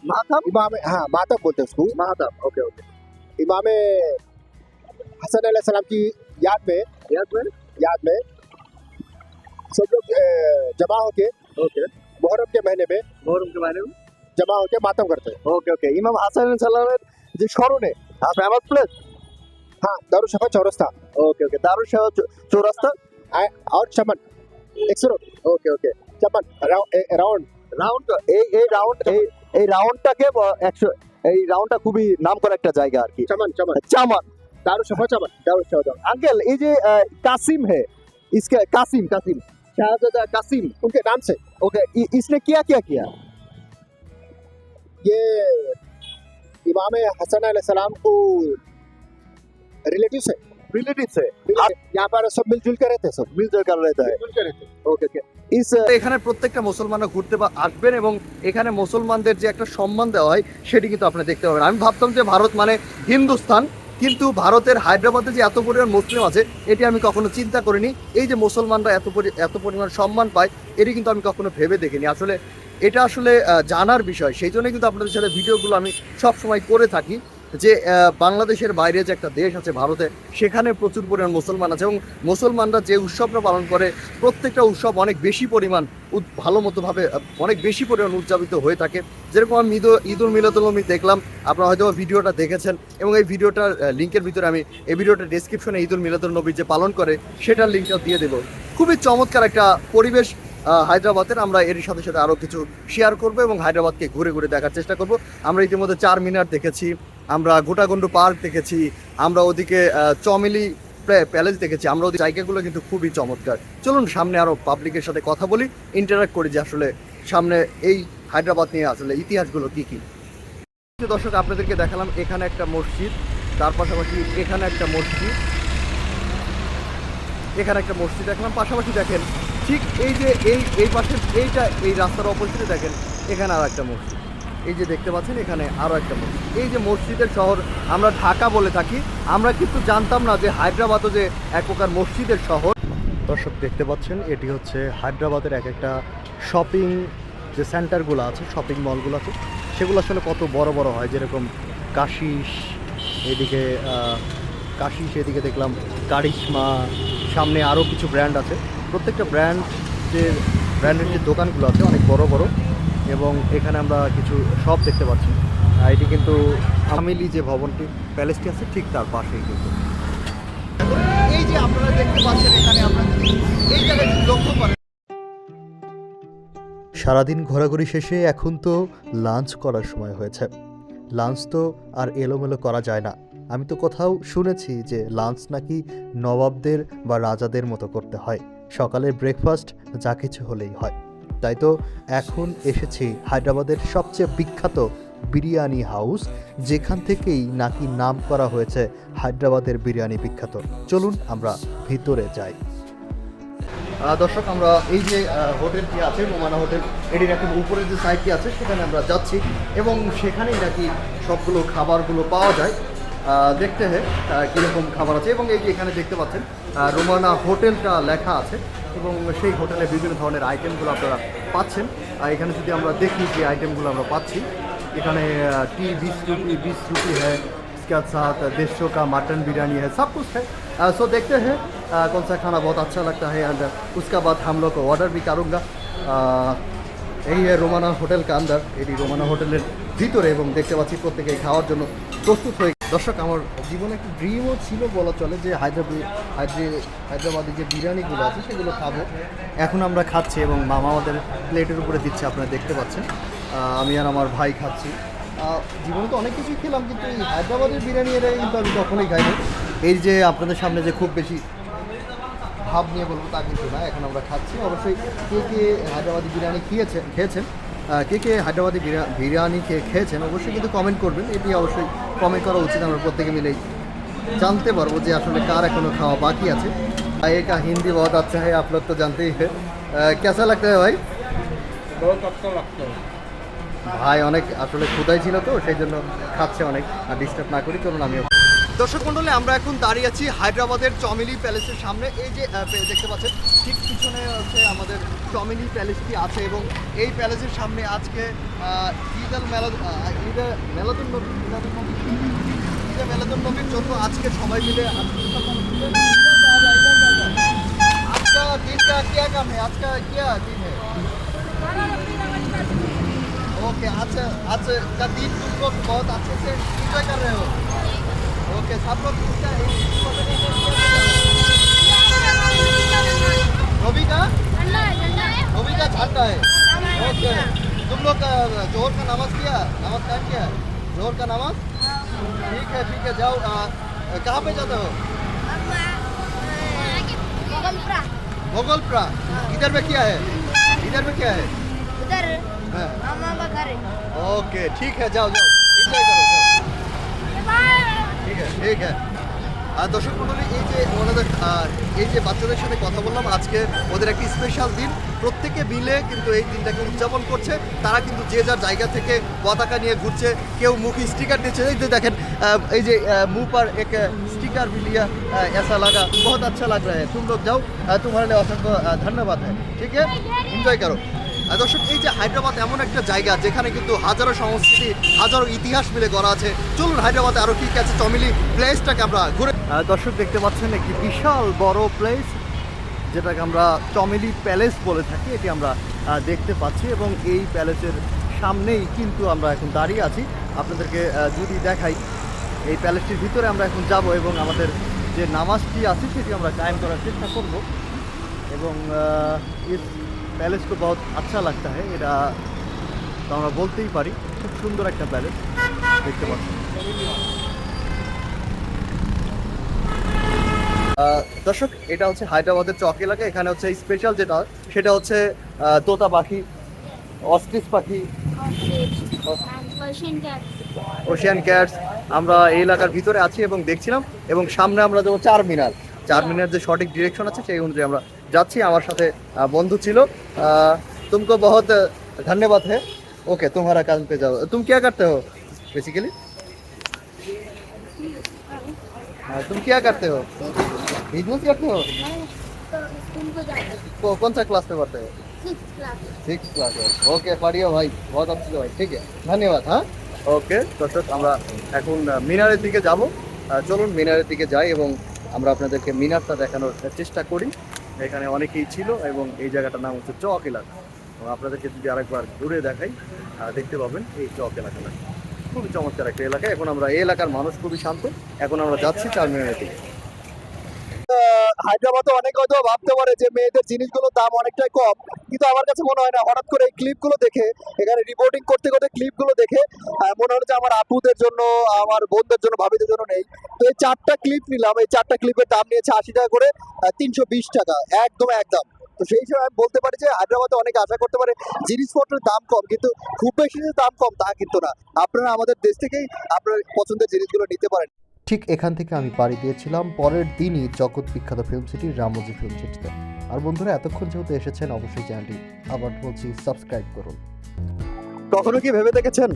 मातम इमाम, हाँ मातम बोलते हैं उसको। मातम ओके ओके इमाम हसन अलैहिस्सलाम की याद में सब लोग जमा होके ओके मुहर्रम के महीने में मुहर्रम के बारे में जमा होके मातम करते हैं। ওকে ওকে ইমাম হাসান সাল্লামের যে স্মরণে ফেমাস প্লেস हाँ दारुल शिफा चौरस्ता ওকে ওকে দারুল শাহ চৌরাস্তা और चमन 100 ওকে ওকে चमन राउंड রাউন্ড এই রাউন্ডটাকে 100 এই রাউন্ডটা খুবই নামকরা একটা জায়গা আর কি चमन चमन চামান दारुल शिफा चमन দারুল শাহ अंकल ये जो कासिम है इसके कासिम शाहजादा कासिम उनके नाम से ओके इसने क्या किया ये इमाम हसन अलैहिस्सलाम को रिलेटिव से यहाँ पर सब मिलजुल के रहते हैं, सब मिलजुल कर रहता है मिलजुल के रहते हैं। ওকে ওকে এখানে প্রত্যেকটা মুসলমানরা ঘুরতে আসবেন এবং এখানে মুসলমানদের যে একটা সম্মান দেওয়া হয় সেটি কিন্তু আপনি দেখতে পাবেন আমি ভাবতাম যে ভারত মানে হিন্দুস্তান কিন্তু ভারতের হায়দ্রাবাদে যে এত পরিমাণ মুসলিম আছে এটি আমি কখনো চিন্তা করিনি এই যে মুসলমানরা এত পরিমাণ সম্মান পায় এটি কিন্তু আমি কখনো ভেবে দেখিনি আসলে এটা আসলে জানার বিষয় সেই জন্য কিন্তু আপনাদের সাথে ভিডিওগুলো আমি সব সময় করে থাকি যে বাংলাদেশের বাইরে যে একটা দেশ আছে ভারতে সেখানে প্রচুর পরিমাণ মুসলমান আছে এবং মুসলমানরা যে উৎসবটা পালন করে প্রত্যেকটা উৎসব অনেক বেশি পরিমাণ ভালো মতোভাবে অনেক বেশি পরিমাণ উদযাপিত হয়ে থাকে যেরকম আমি ঈদুল মিলাদুল নবী দেখলাম আপনারা হয়তো ভিডিওটা দেখেছেন এবং এই ভিডিওটার লিঙ্কের ভিতরে আমি এই ভিডিওটার ডেসক্রিপশনে ঈদুল মিলাদুল নবী যে পালন করে সেটার লিঙ্কটা দিয়ে দেবো খুবই চমৎকার একটা পরিবেশ হায়দ্রাবাদের আমরা এর সাথে সাথে আরও কিছু শেয়ার করব এবং হায়দ্রাবাদকে ঘুরে ঘুরে দেখার চেষ্টা করব আমরা ইতিমধ্যে 4 মিনার দেখেছি আমরা গোটাগন্ডু পার্ক দেখেছি আমরা ওদিকে চমেলি প্যালেস দেখেছি আমরা ওই জায়গাগুলো কিন্তু খুবই চমৎকার চলুন সামনে আরও পাবলিকের সাথে কথা বলি ইন্টারাক্ট করি যে আসলে সামনে এই হায়দ্রাবাদ নিয়ে আসলে ইতিহাসগুলো কী কী দর্শক আপনাদেরকে দেখালাম এখানে একটা মসজিদ তার পাশাপাশি এখানে একটা মসজিদ দেখলাম পাশাপাশি দেখেন ঠিক এই যে এই পাশে এই রাস্তার অপোজিটে দেখেন এখানে আর একটা মসজিদ এই যে দেখতে পাচ্ছেন এখানে আরও একটা মসজিদ এই যে মসজিদের শহর আমরা ঢাকা বলে থাকি আমরা কিন্তু জানতাম না যে হায়দ্রাবাদও যে এক প্রকার মসজিদের শহর দর্শক দেখতে পাচ্ছেন এটি হচ্ছে হায়দ্রাবাদের এক একটা শপিং যে সেন্টারগুলো আছে শপিং মলগুলো আছে সেগুলো আসলে কত বড় বড় হয় যেরকম কাশিস এদিকে দেখলাম কারিশমা সামনে আরও কিছু ব্র্যান্ড আছে প্রত্যেকটা ব্র্যান্ডের যে দোকানগুলো আছে অনেক বড় বড় এবং এখানে আমরা কিছু শপ দেখতে পাচ্ছি এটি কিন্তু ফ্যামিলি যে ভবনটি প্যালেসটি আছে ঠিক তার পাশেই কিন্তু এই যে আপনারা দেখতে পাচ্ছেন এখানে আমরা এই জায়গায় লক্ষ্য করেন সারাদিন ঘোরাঘুরি শেষে এখন তো লাঞ্চ করার সময় হয়েছে লাঞ্চ তো আর এলোমেলো করা যায় না আমি তো কোথাও শুনেছি যে লাঞ্চ নাকি নবাবদের বা রাজাদের মতো করতে হয় সকালের ব্রেকফাস্ট যা কিছু হলেই হয় তাই তো এখন এসেছি হায়দ্রাবাদের সবচেয়ে বিখ্যাত বিরিয়ানি হাউস, যেখান থেকেই নাকি নাম করা হয়েছে হায়দ্রাবাদের বিরিয়ানি বিখ্যাত। চলুন আমরা ভিতরে যাই। দর্শক, আমরা এই যে হোটেলটি আছে রোমানা হোটেল, এটির একদম উপরে যে সাইডটি আছে সেখানে আমরা যাচ্ছি এবং সেখানেই নাকি সবগুলো খাবারগুলো পাওয়া যায়। দেখতে হয় কীরকম খাবার আছে এবং এই যে এখানে দেখতে পাচ্ছেন রোমানা হোটেলটা লেখা আছে এবং সেই হোটেলে বিভিন্ন ধরনের আইটেমগুলো আপনারা পাচ্ছেন। এখানে যদি আমরা দেখি যে আইটেমগুলো আমরা পাচ্ছি, এখানে टी 20 रुपये है, इसके साथ 150 का मटन बिरयानी है, सब कुछ है। सो देखते हैं कौन सा खाना बहुत अच्छा लगता है एंड उसका बाद हम लोग ऑर्डर भी करूँगा। यही है रोमाना होटल का अंदर, এটি রোমানা হোটেলের ভিতরে এবং দেখতে পাচ্ছি প্রত্যেকেই খাওয়ার জন্য প্রস্তুত হয়ে। দর্শক, আমার জীবনে একটি ড্রিমও ছিল বলা চলে যে হায়দ্রাবাদি যে বিরিয়ানিগুলো আছে সেগুলো খাবো। এখন আমরা খাচ্ছি এবং মামা আমাদের প্লেটের উপরে দিচ্ছে, আপনারা দেখতে পাচ্ছেন। আমি আর আমার ভাই খাচ্ছি। জীবনে তো অনেক কিছুই খেলাম, কিন্তু এই হায়দ্রাবাদের বিরিয়ানি এটা কিন্তু আমি কখনোই খাইনি। এই যে আপনাদের সামনে যে খুব বেশি ভাব নিয়ে বলবো তা কিন্তু না, এখন আমরা খাচ্ছি। অবশ্যই কে কে হায়দ্রাবাদি বিরিয়ানি খেয়েছেন কে কে হায়দ্রাবাদি বিরিয়ানি খেয়েছেন অবশ্যই কিন্তু কমেন্ট করবেন। এটি অবশ্যই কমেন্ট করা উচিত, আমরা প্রত্যেকে মিলেই জানতে পারবো যে আসলে কার এখনো খাওয়া বাকি আছে। भाई का हिंदी बहुत अच्छा है, आप लोग तो जानते ही है। कैसा लगता है भाई? बहुत अच्छा लगता है। ভাই অনেক আসলে ক্ষুধাই ছিল তো সেই জন্য খাচ্ছে অনেক। আর ডিস্টার্ব না করি, চলুন আমিও। দর্শক মণ্ডলী, আমরা এখন দাঁড়িয়ে আছি হায়দ্রাবাদের চমেলি প্যালেসের সামনে। এই যে দেখতে পাচ্ছেন ঠিক পিছনে হচ্ছে আমাদের চমেলি প্যালেসটি আছে এবং এই প্যালেসের সামনে আজকে মেলাদুন নবীর জন্য আজকে সবাই মিলে আজকা দিন কা क्या काम है? आज का क्या दिन है? ओके, आज का दिन तुम लोग बहुत अच्छे से एंजॉय कर रहे हो। ओके, सब लोग नबी का झंडा है। ओके, तुम लोग जोहर का नमाज कायम किया? जोहर का नमाज ठीक है, जाओ। कहाँ पे जाते हो? भोगलपुरा। इधर में क्या है? उधर हाँ। मामा का घर है। ओके, ठीक है, जाओ एंजॉय करो, जाओ। ঠিক আছে। আর দর্শক মণ্ডলী, এই যে বাচ্চাদের সাথে কথা বললাম, আজকে ওদের একটি স্পেশাল দিন। প্রত্যেকে মিলে কিন্তু এই দিনটাকে উদযাপন করছে। তারা কিন্তু যে যার জায়গা থেকে পতাকা নিয়ে ঘুরছে, কেউ মুখে স্টিকার দিচ্ছে। এই যে দেখেন, এই যে मुंह पर एक स्टिकर भी लिया, ऐसा लगा, बहुत अच्छा लग रहा है। तुम लोग जाओ, तुम्हारे लिए असंख्य धन्यवाद है। ठीक है, এনজয় করো। দর্শক, এই যে হায়দ্রাবাদ এমন একটা জায়গা যেখানে কিন্তু হাজারো সংস্কৃতি, হাজারো ইতিহাস মিলে গড়া আছে। চলুন হায়দ্রাবাদে আরও কী আছে চমেলি প্লেসটাকে আমরা ঘুরে। দর্শক দেখতে পাচ্ছেন একটি বিশাল বড় প্লেস, যেটাকে আমরা চমেলি প্যালেস বলে থাকি, এটি আমরা দেখতে পাচ্ছি এবং এই প্যালেসের সামনেই কিন্তু আমরা এখন দাঁড়িয়ে আছি। আপনাদেরকে যদি দেখাই, এই প্যালেসটির ভিতরে আমরা এখন যাব এবং আমাদের যে নামাজটি আছে সেটি আমরা কায়েম করার চেষ্টা করব এবং প্যালেস তো বহুত আচ্ছা লাগতা है, এটা তো আমরা বলতেই পারি। খুব সুন্দর একটা প্যালেস দেখতে পাচ্ছি। দর্শক, এটা হচ্ছে হায়দ্রাবাদের চক এলাকা। এখানে হচ্ছে স্পেশাল যেটা সেটা হচ্ছে তোতা পাখি, অস্ট্রিচ পাখি, ওশিয়ান ক্যাটস। আমরা এই এলাকার ভিতরে আছি এবং দেখছিলাম এবং সামনে আমরা যাবো চারমিনার যে সঠিক ডিরেকশন আছে সেই অনুযায়ী আমরা যাচ্ছি। আমার সাথে বন্ধু ছিল। तुमको बहुत धन्यवाद है। ओके, तुम्हारा काम पे जाओ। तुम क्या करते हो बेसिकली? तुम क्या करते हो? बिजनेस करते हो? कौन सा क्लास में पढ़ते हो? 6th class. ओके, पढ़ियो भाई, बहुत अच्छी भाई। ठीक है, धन्यवाद। हाँ, ওকে। দর্শক, আমরা এখন মিনারের দিকে যাব। চলুন মিনারের দিকে যাই এবং আমরা আপনাদেরকে মিনারটা দেখানোর চেষ্টা করি। এখানে অনেকেই ছিল এবং এই জায়গাটার নাম হচ্ছে চক এলাকা। আপনাদেরকে যদি আরেকবার ঘুরে দেখাই, দেখতে পাবেন এই চক এলাকাটা খুবই চমৎকার একটা এলাকা। এখন আমরা এই এলাকার মানুষ খুবই শান্ত। এখন আমরা যাচ্ছি চারমিনারের দিকে। হায়দ্রাবাদে অনেক হয়তো ভাবতে পারে যে মেয়েদের জিনিসগুলোর দাম অনেকটাই কম, কিন্তু আমার কাছে মনে হয় না। হঠাৎ করে এই ক্লিপগুলো দেখে, এখানে রিপোর্টিং করতে ক্লিপগুলো দেখে মনে হলো যে আমার আপুদের জন্য, আমার বোনদের জন্য, ভাবিদের জন্য নেই। তো এই 4টা ক্লিপ নিলাম। এই 4টা ক্লিপের দাম নিয়েছে 80 টাকা করে, 320 টাকা, একদম। তো সেই হিসেবে আমি বলতে পারি যে হায়দ্রাবাদে অনেকে আশা করতে পারে জিনিসপত্রের দাম কম, কিন্তু খুব বেশি যে দাম কম তা কিন্তু না। আপনারা আমাদের দেশ থেকেই আপনার পছন্দের জিনিসগুলো নিতে পারেন। ঠিক এখান থেকে আমি পাড়ি দিয়েছিলাম পরের দিনই জগৎ বিখ্যাত ফিল্ম সিটি রামোজি ফিল্ম সিটিতে। আর বন্ধুরা, এতক্ষণ যেহেতু এসেছেন, অবশ্যই চ্যানেলটি আবার বলছি সাবস্ক্রাইব করুন। কখনো কি ভেবে দেখেছেন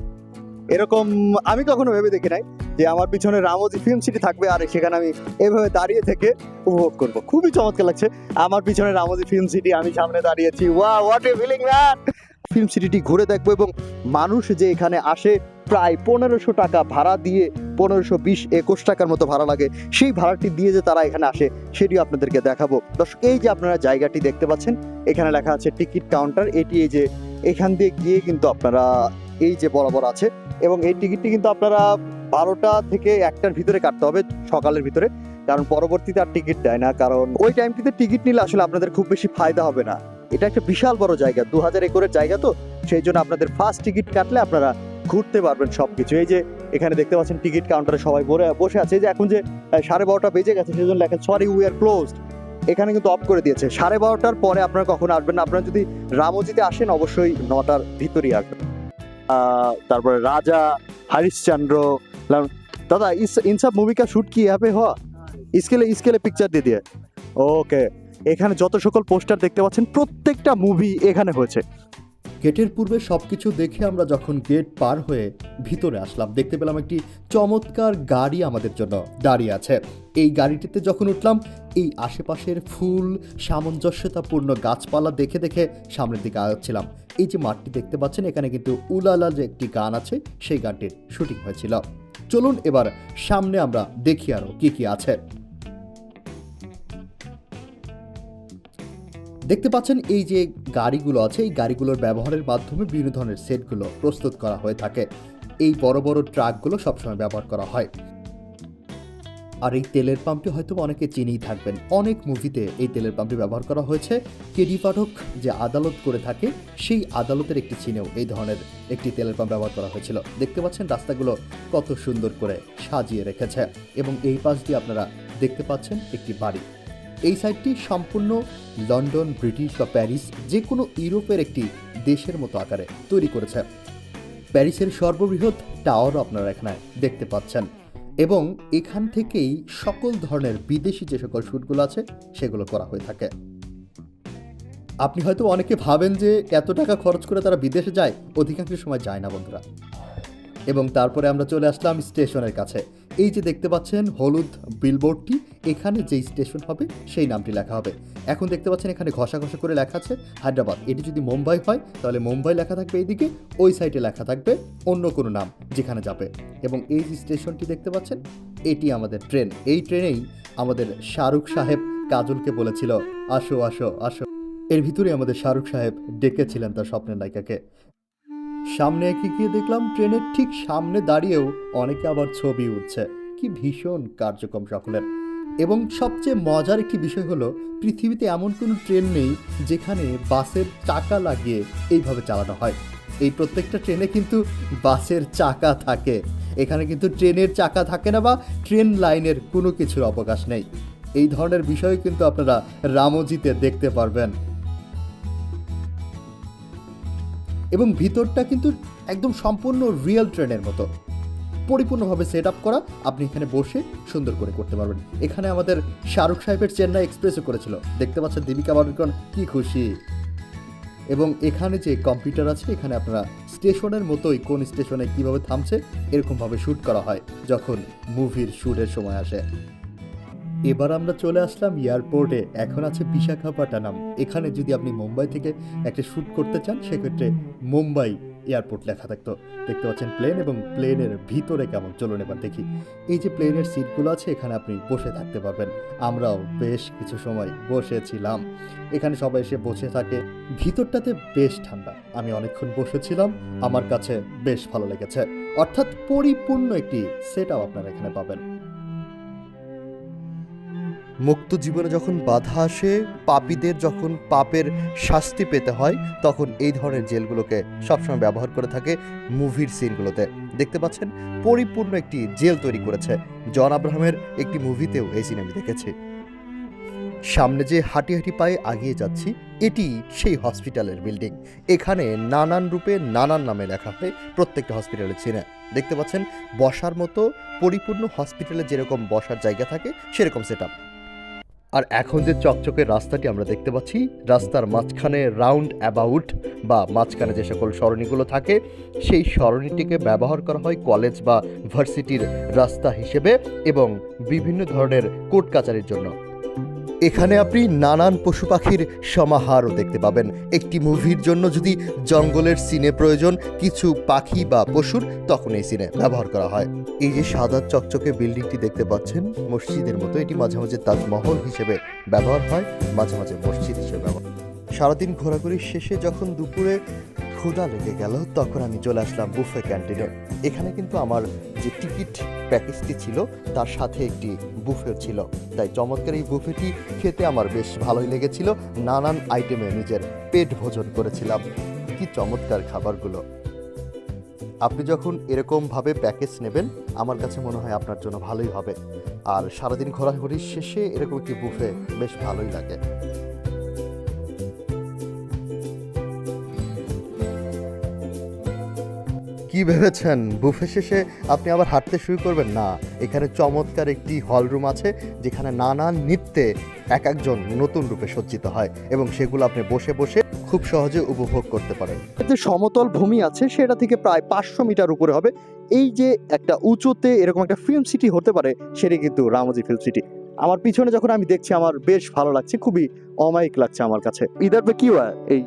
এরকম? আমি কখনো ভেবে দেখি নাই যে আমার পিছনে রামোজি ফিল্ম সিটি থাকবে আর সেখানে আমি এভাবে দাঁড়িয়ে থেকে উপভোগ করব। খুবই চমৎকার লাগছে। আমার পিছনে রামোজি ফিল্ম সিটি, আমি সামনে দাঁড়িয়েছি। Wow, what a feeling man! Film সিটিটি ঘুরে দেখবো এবং মানুষ যে এখানে আসে প্রায় 1500 টাকা ভাড়া দিয়ে, 1520-21 টাকার মতো ভাড়া লাগে, সেই ভাড়াটি দিয়ে যে তারা এখানে আসে সেটিও আপনাদেরকে দেখাবো। দর্শক, এই যে আপনারা জায়গাটি দেখতে পাচ্ছেন, এখানে লেখা আছে টিকিট কাউন্টার। এটি এই যে এখান দিয়ে গিয়ে কিন্তু আপনারা এই যে বরাবর আছে, এবং এই টিকিটটি কিন্তু আপনারা 12টা থেকে 1টার ভিতরে কাটতে হবে, সকালের ভিতরে, কারণ পরবর্তীতে আর টিকিট দেয় না। কারণ ওই টাইমটিতে টিকিট নিলে আসলে আপনাদের খুব বেশি ফায়দা হবে না। এটা একটা বিশাল বড় জায়গা, 2000 একরের জায়গা, তো সেই জন্য আপনাদের ফার্স্ট টিকিট কাটলে আপনারা ঘুরতে পারবেন সবকিছু। এই যে এখানে দেখতে পাচ্ছেন টিকিট কাউন্টারে সবাই বসে আছে। এই যে এখন যে 12:30 বেজে গেছে, সেজন্য লেখা সরি উই আর ক্লোজড, এখানে কিন্তু অফ করে দিয়েছে। 12:30টার পরে আপনারা কখনো আসবেন না। আপনারা যদি রামোজিতে আসেন অবশ্যই 9টার ভিতরেই আসবেন। তারপরে রাজা, हरिश्चंद्र, दादा इन सब मूवी का शूट किया यहाँ पे हुआ? इसके लिए पिक्चर दे दिए। ওকে, এখানে যত সকল পোস্টার দেখতে পাচ্ছেন প্রত্যেকটা মুভি এখানে হয়েছে। গেটের পূর্বে সবকিছু দেখে আমরা যখন গেট পার হয়ে ভিতরে আসলাম, দেখতে পেলাম একটি চমৎকার গাড়ি আমাদের জন্য দাঁড়িয়ে আছে। এই গাড়িটিতে যখন উঠলাম, এই আশেপাশের ফুল, সামঞ্জস্যতাপূর্ণ গাছপালা দেখে দেখে সামনের দিকে আগাচ্ছিলাম। এই যে মাঠটি দেখতে পাচ্ছেন, এখানে কিন্তু উলালা যে একটি গান আছে, সেই গানটির শুটিং হয়েছিল। চলুন এবার সামনে আমরা দেখি আরো কি কি আছে। দেখতে পাচ্ছেন এই যে গাড়িগুলো আছে, এই গাড়িগুলোর ব্যবহারের মাধ্যমে বিভিন্ন ধরনের সেটগুলো প্রস্তুত করা হয়ে থাকে। এই বড় বড় ট্রাকগুলো সবসময় ব্যবহার করা হয়। আর এই তেলের পাম্পটি হয়তো অনেকে চিনেই থাকবেন, অনেক মুভিতে এই তেলের পাম্পটি ব্যবহার করা হয়েছে। কেডি পাঠক যে আদালত করে থাকে, সেই আদালতের একটি চিনেও এই ধরনের একটি তেলের পাম্প ব্যবহার করা হয়েছিল। দেখতে পাচ্ছেন রাস্তাগুলো কত সুন্দর করে সাজিয়ে রেখেছে, এবং এই পাশ দিয়ে আপনারা দেখতে পাচ্ছেন একটি বাড়ি। এই সাইডটি সম্পূর্ণ লন্ডন, ব্রিটিশ বা প্যারিস, যে কোনো ইউরোপের একটি দেশের মতো আকারে তৈরি করেছে। প্যারিসের সর্ববৃহৎ টাওয়ারও আপনারা এখানে দেখতে পাচ্ছেন, এবং এখান থেকেই সকল ধরনের বিদেশি যে সকল শ্যুটগুলো আছে সেগুলো করা হয়ে থাকে। আপনি হয়তো অনেকে ভাবেন যে এত টাকা খরচ করে তারা বিদেশে যায়, অধিকাংশ সময় যায় না বন্ধুরা। এবং তারপরে আমরা চলে আসলাম স্টেশনের কাছে। এই যে দেখতে পাচ্ছেন হলুদ বিলবোর্ডটি, এখানে যেই স্টেশন হবে সেই নামটি লেখা হবে। এখন দেখতে পাচ্ছেন এখানে ঘষা ঘষা করে লেখা আছে হায়দ্রাবাদ। এটি যদি মুম্বাই হয় তাহলে মুম্বাই লেখা থাকবে এইদিকে, ওই সাইডে লেখা থাকবে অন্য কোনো নাম যেখানে যাবে। এবং এই যে স্টেশনটি দেখতে পাচ্ছেন, এটি আমাদের ট্রেন। এই ট্রেনেই আমাদের শাহরুখ সাহেব কাজলকে বলেছিল আসো আসো আসো। এর ভিতরে আমাদের শাহরুখ সাহেব ডেকেছিলেন তার স্বপ্নের নায়িকাকে। সামনে এগিয়ে গিয়ে দেখলাম ট্রেনের ঠিক সামনে দাঁড়িয়েও অনেকে আবার ছবি উঠছে। কি ভীষণ কার্যক্রম সকলের। এবং সবচেয়ে মজার একটি বিষয় হলো, পৃথিবীতে এমন কোনো ট্রেন নেই যেখানে বাসের চাকা লাগিয়ে এইভাবে চালানো হয়। এই প্রত্যেকটা ট্রেনে কিন্তু বাসের চাকা থাকে, এখানে কিন্তু ট্রেনের চাকা থাকে না, বা ট্রেন লাইনের কোনো কিছুর অবকাশ নেই। এই ধরনের বিষয় কিন্তু আপনারা রামোজিতে দেখতে পারবেন। এবং ভিতরটা কিন্তু একদম সম্পূর্ণ রিয়েল ট্রেনের মতো পরিপূর্ণভাবে সেট আপ করা। আপনি এখানে বসে সুন্দর করে করতে পারবেন। এখানে আমাদের শাহরুখ সাহেবের চেন্নাই এক্সপ্রেসও করেছিল। দেখতে পাচ্ছেন দীপিকা পাডুকোন কি খুশি। এবং এখানে যে কম্পিউটার আছে, এখানে আপনারা স্টেশনের মতোই কোন স্টেশনে কিভাবে থামছে এরকমভাবে শ্যুট করা হয় যখন মুভির শ্যুটের সময় আসে। এবার আমরা চলে আসলাম এয়ারপোর্টে। এখন আছে বিশাখাপট্টনম। এখানে যদি আপনি মুম্বাই থেকে একটা শ্যুট করতে চান, সেক্ষেত্রে মুম্বাই এয়ারপোর্ট লেখা থাকতো। দেখতে পাচ্ছেন প্লেন, এবং প্লেনের ভিতরে কেমন, চলুন এবার দেখি। এই যে প্লেনের সিটগুলো আছে, এখানে আপনি বসে থাকতে পারবেন। আমরাও বেশ কিছু সময় বসেছিলাম। এখানে সবাই এসে বসে থাকে। ভিতরটাতে বেশ ঠান্ডা, আমি অনেকক্ষণ বসেছিলাম, আমার কাছে বেশ ভালো লেগেছে। অর্থাৎ পরিপূর্ণ একটি সেট আপ আপনারা এখানে পাবেন। মুক্ত জীবনে যখন বাধা আসে, পাপীদের যখন পাপের শাস্তি পেতে হয়, তখন এই ধরনের জেলগুলোকে সবসময় ব্যবহার করে থাকে মুভির সিনগুলোতে। দেখতে পাচ্ছেন পরিপূর্ণ একটি জেল তৈরি করেছে। জন আব্রাহামের একটি মুভিতেও এই সিন আমি দেখেছি। সামনে যে হাঁটি হাঁটি পায়ে আগিয়ে যাচ্ছি এটি সেই হসপিটালের বিল্ডিং। এখানে নানান রূপে নানান নামে লেখা হয় প্রত্যেকটা হসপিটালের চিনে। দেখতে পাচ্ছেন বসার মতো পরিপূর্ণ হসপিটালে যেরকম বসার জায়গা থাকে সেরকম সেটআপ। আর এখন যে চকচকে রাস্তাটি আমরা দেখতে পাচ্ছি, রাস্তার মাঝখানে রাউন্ড অ্যাবাউট বা মাঝখানে যে সকল সরণিগুলো থাকে সেই সরণিটিকে ব্যবহার করা হয় কলেজ বা ভার্সিটির রাস্তা হিসেবে এবং বিভিন্ন ধরনের কোর্ট কাচারির জন্য। এখানে আপনি নানান পশু পাখির সমাহারও দেখতে পাবেন। একটি মুভির জন্য যদি জঙ্গলের সিনে প্রয়োজন কিছু পাখি বা পশুর, তখন এই সিনে ব্যবহার করা হয়। এই যে সাদা চকচকে বিল্ডিংটি দেখতে পাচ্ছেন মসজিদের মতো, এটি মাঝে মাঝে তাজমহল হিসেবে ব্যবহার হয়, মাঝে মাঝে মসজিদ হিসেবে ব্যবহার। সারাদিন ঘোরাঘুরি শেষে যখন দুপুরে ক্ষুধা লেগে গেল তখন আমি চলে আসলাম বুফে ক্যান্টিনে। এখানে কিন্তু আমার যে টিকিট প্যাকেজটি ছিল তার সাথে একটি বুফে ছিল, তাই চমৎকার এই বুফেটি খেতে আমার বেশ ভালোই লেগেছিল। নানান আইটেমে নিজের পেট ভোজন করেছিলাম। কি চমৎকার খাবারগুলো! আপনি যখন এরকমভাবে প্যাকেজ নেবেন আমার কাছে মনে হয় আপনার জন্য ভালোই হবে। আর সারাদিন ঘোরাঘুরির শেষে এরকম একটি বুফে বেশ ভালোই লাগে। কি ভেবেছেন বুফে শেষে আপনি আবার হাঁটতে শুরু করবেন? না, এখানে চমৎকার একটি হল রুম আছে যেখানে নানান নৃত্যে এক একজন নতুন রূপে সজ্জিত হয় এবং সেগুলো আপনি বসে বসে খুব সহজে উপভোগ করতে পারেন। যে সমতল ভূমি আছে সেটা থেকে প্রায় 500 মিটার উপরে হবে। এই যে একটা উঁচুতে এরকম একটা ফিল্ম সিটি হতে পারে সেটা কিন্তু রামোজি ফিল্ম সিটি। আমার পিছনে যখন আমি দেখছি আমার বেশ ভালো লাগছে, খুবই অমায়িক লাগছে আমার কাছে। ইধার पे क्यों है? এই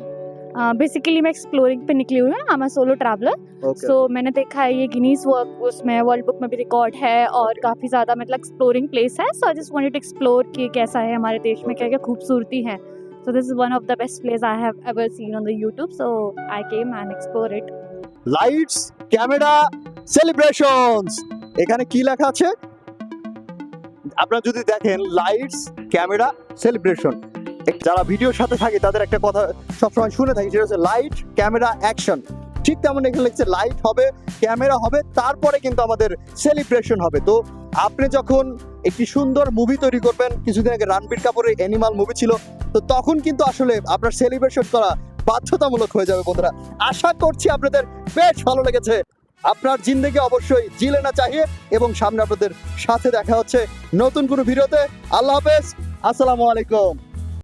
बेसिकली मैं एक्सप्लोरिंग पे निकली हुई हूँ। I am a solo traveller. So मैंने देखा है ये गिनीज वर्क उसमें वर्ल्ड बुक में भी रिकॉर्ड है और काफ़ी ज़्यादा मतलब एक्सप्लोरिंग प्लेस है। So I just wanted to explore कि कैसा है हमारे देश में, क्या क्या खूबसूरती है। So this is one of the best place I have ever seen on the YouTube. So I came and explore it. Lights, camera, celebrations. এখানে কি লেখা আছে আপনারা যদি দেখেন, লাইটস, ক্যামেরা, সেলিব্রেশন। যারা ভিডিওর সাথে থাকে তাদের একটা কথা সবসময় শুনে থাকি, সেটা হচ্ছে লাইট, ক্যামেরা, অ্যাকশন। ঠিক তেমন এখানে লিখছে লাইট হবে, ক্যামেরা হবে, তারপরে কিন্তু আমাদের সেলিব্রেশন হবে। তো আপনি যখন একটি সুন্দর মুভি তৈরি করবেন, কিছুদিন আগে রণবীর কাপুরের অ্যানিমাল মুভি ছিল, তো তখন কিন্তু আসলে আপনার সেলিব্রেশন করা বাধ্যতামূলক হয়ে যাবে। বন্ধুরা, আশা করছি আপনাদের বেশ ভালো লেগেছে। আপনার জিন্দেগি অবশ্যই জি লেনা চাহিয়ে, এবং সামনে আপনাদের সাথে দেখা হচ্ছে নতুন কোনো ভিডিওতে। আল্লাহ হাফেজ, আসসালামু আলাইকুম।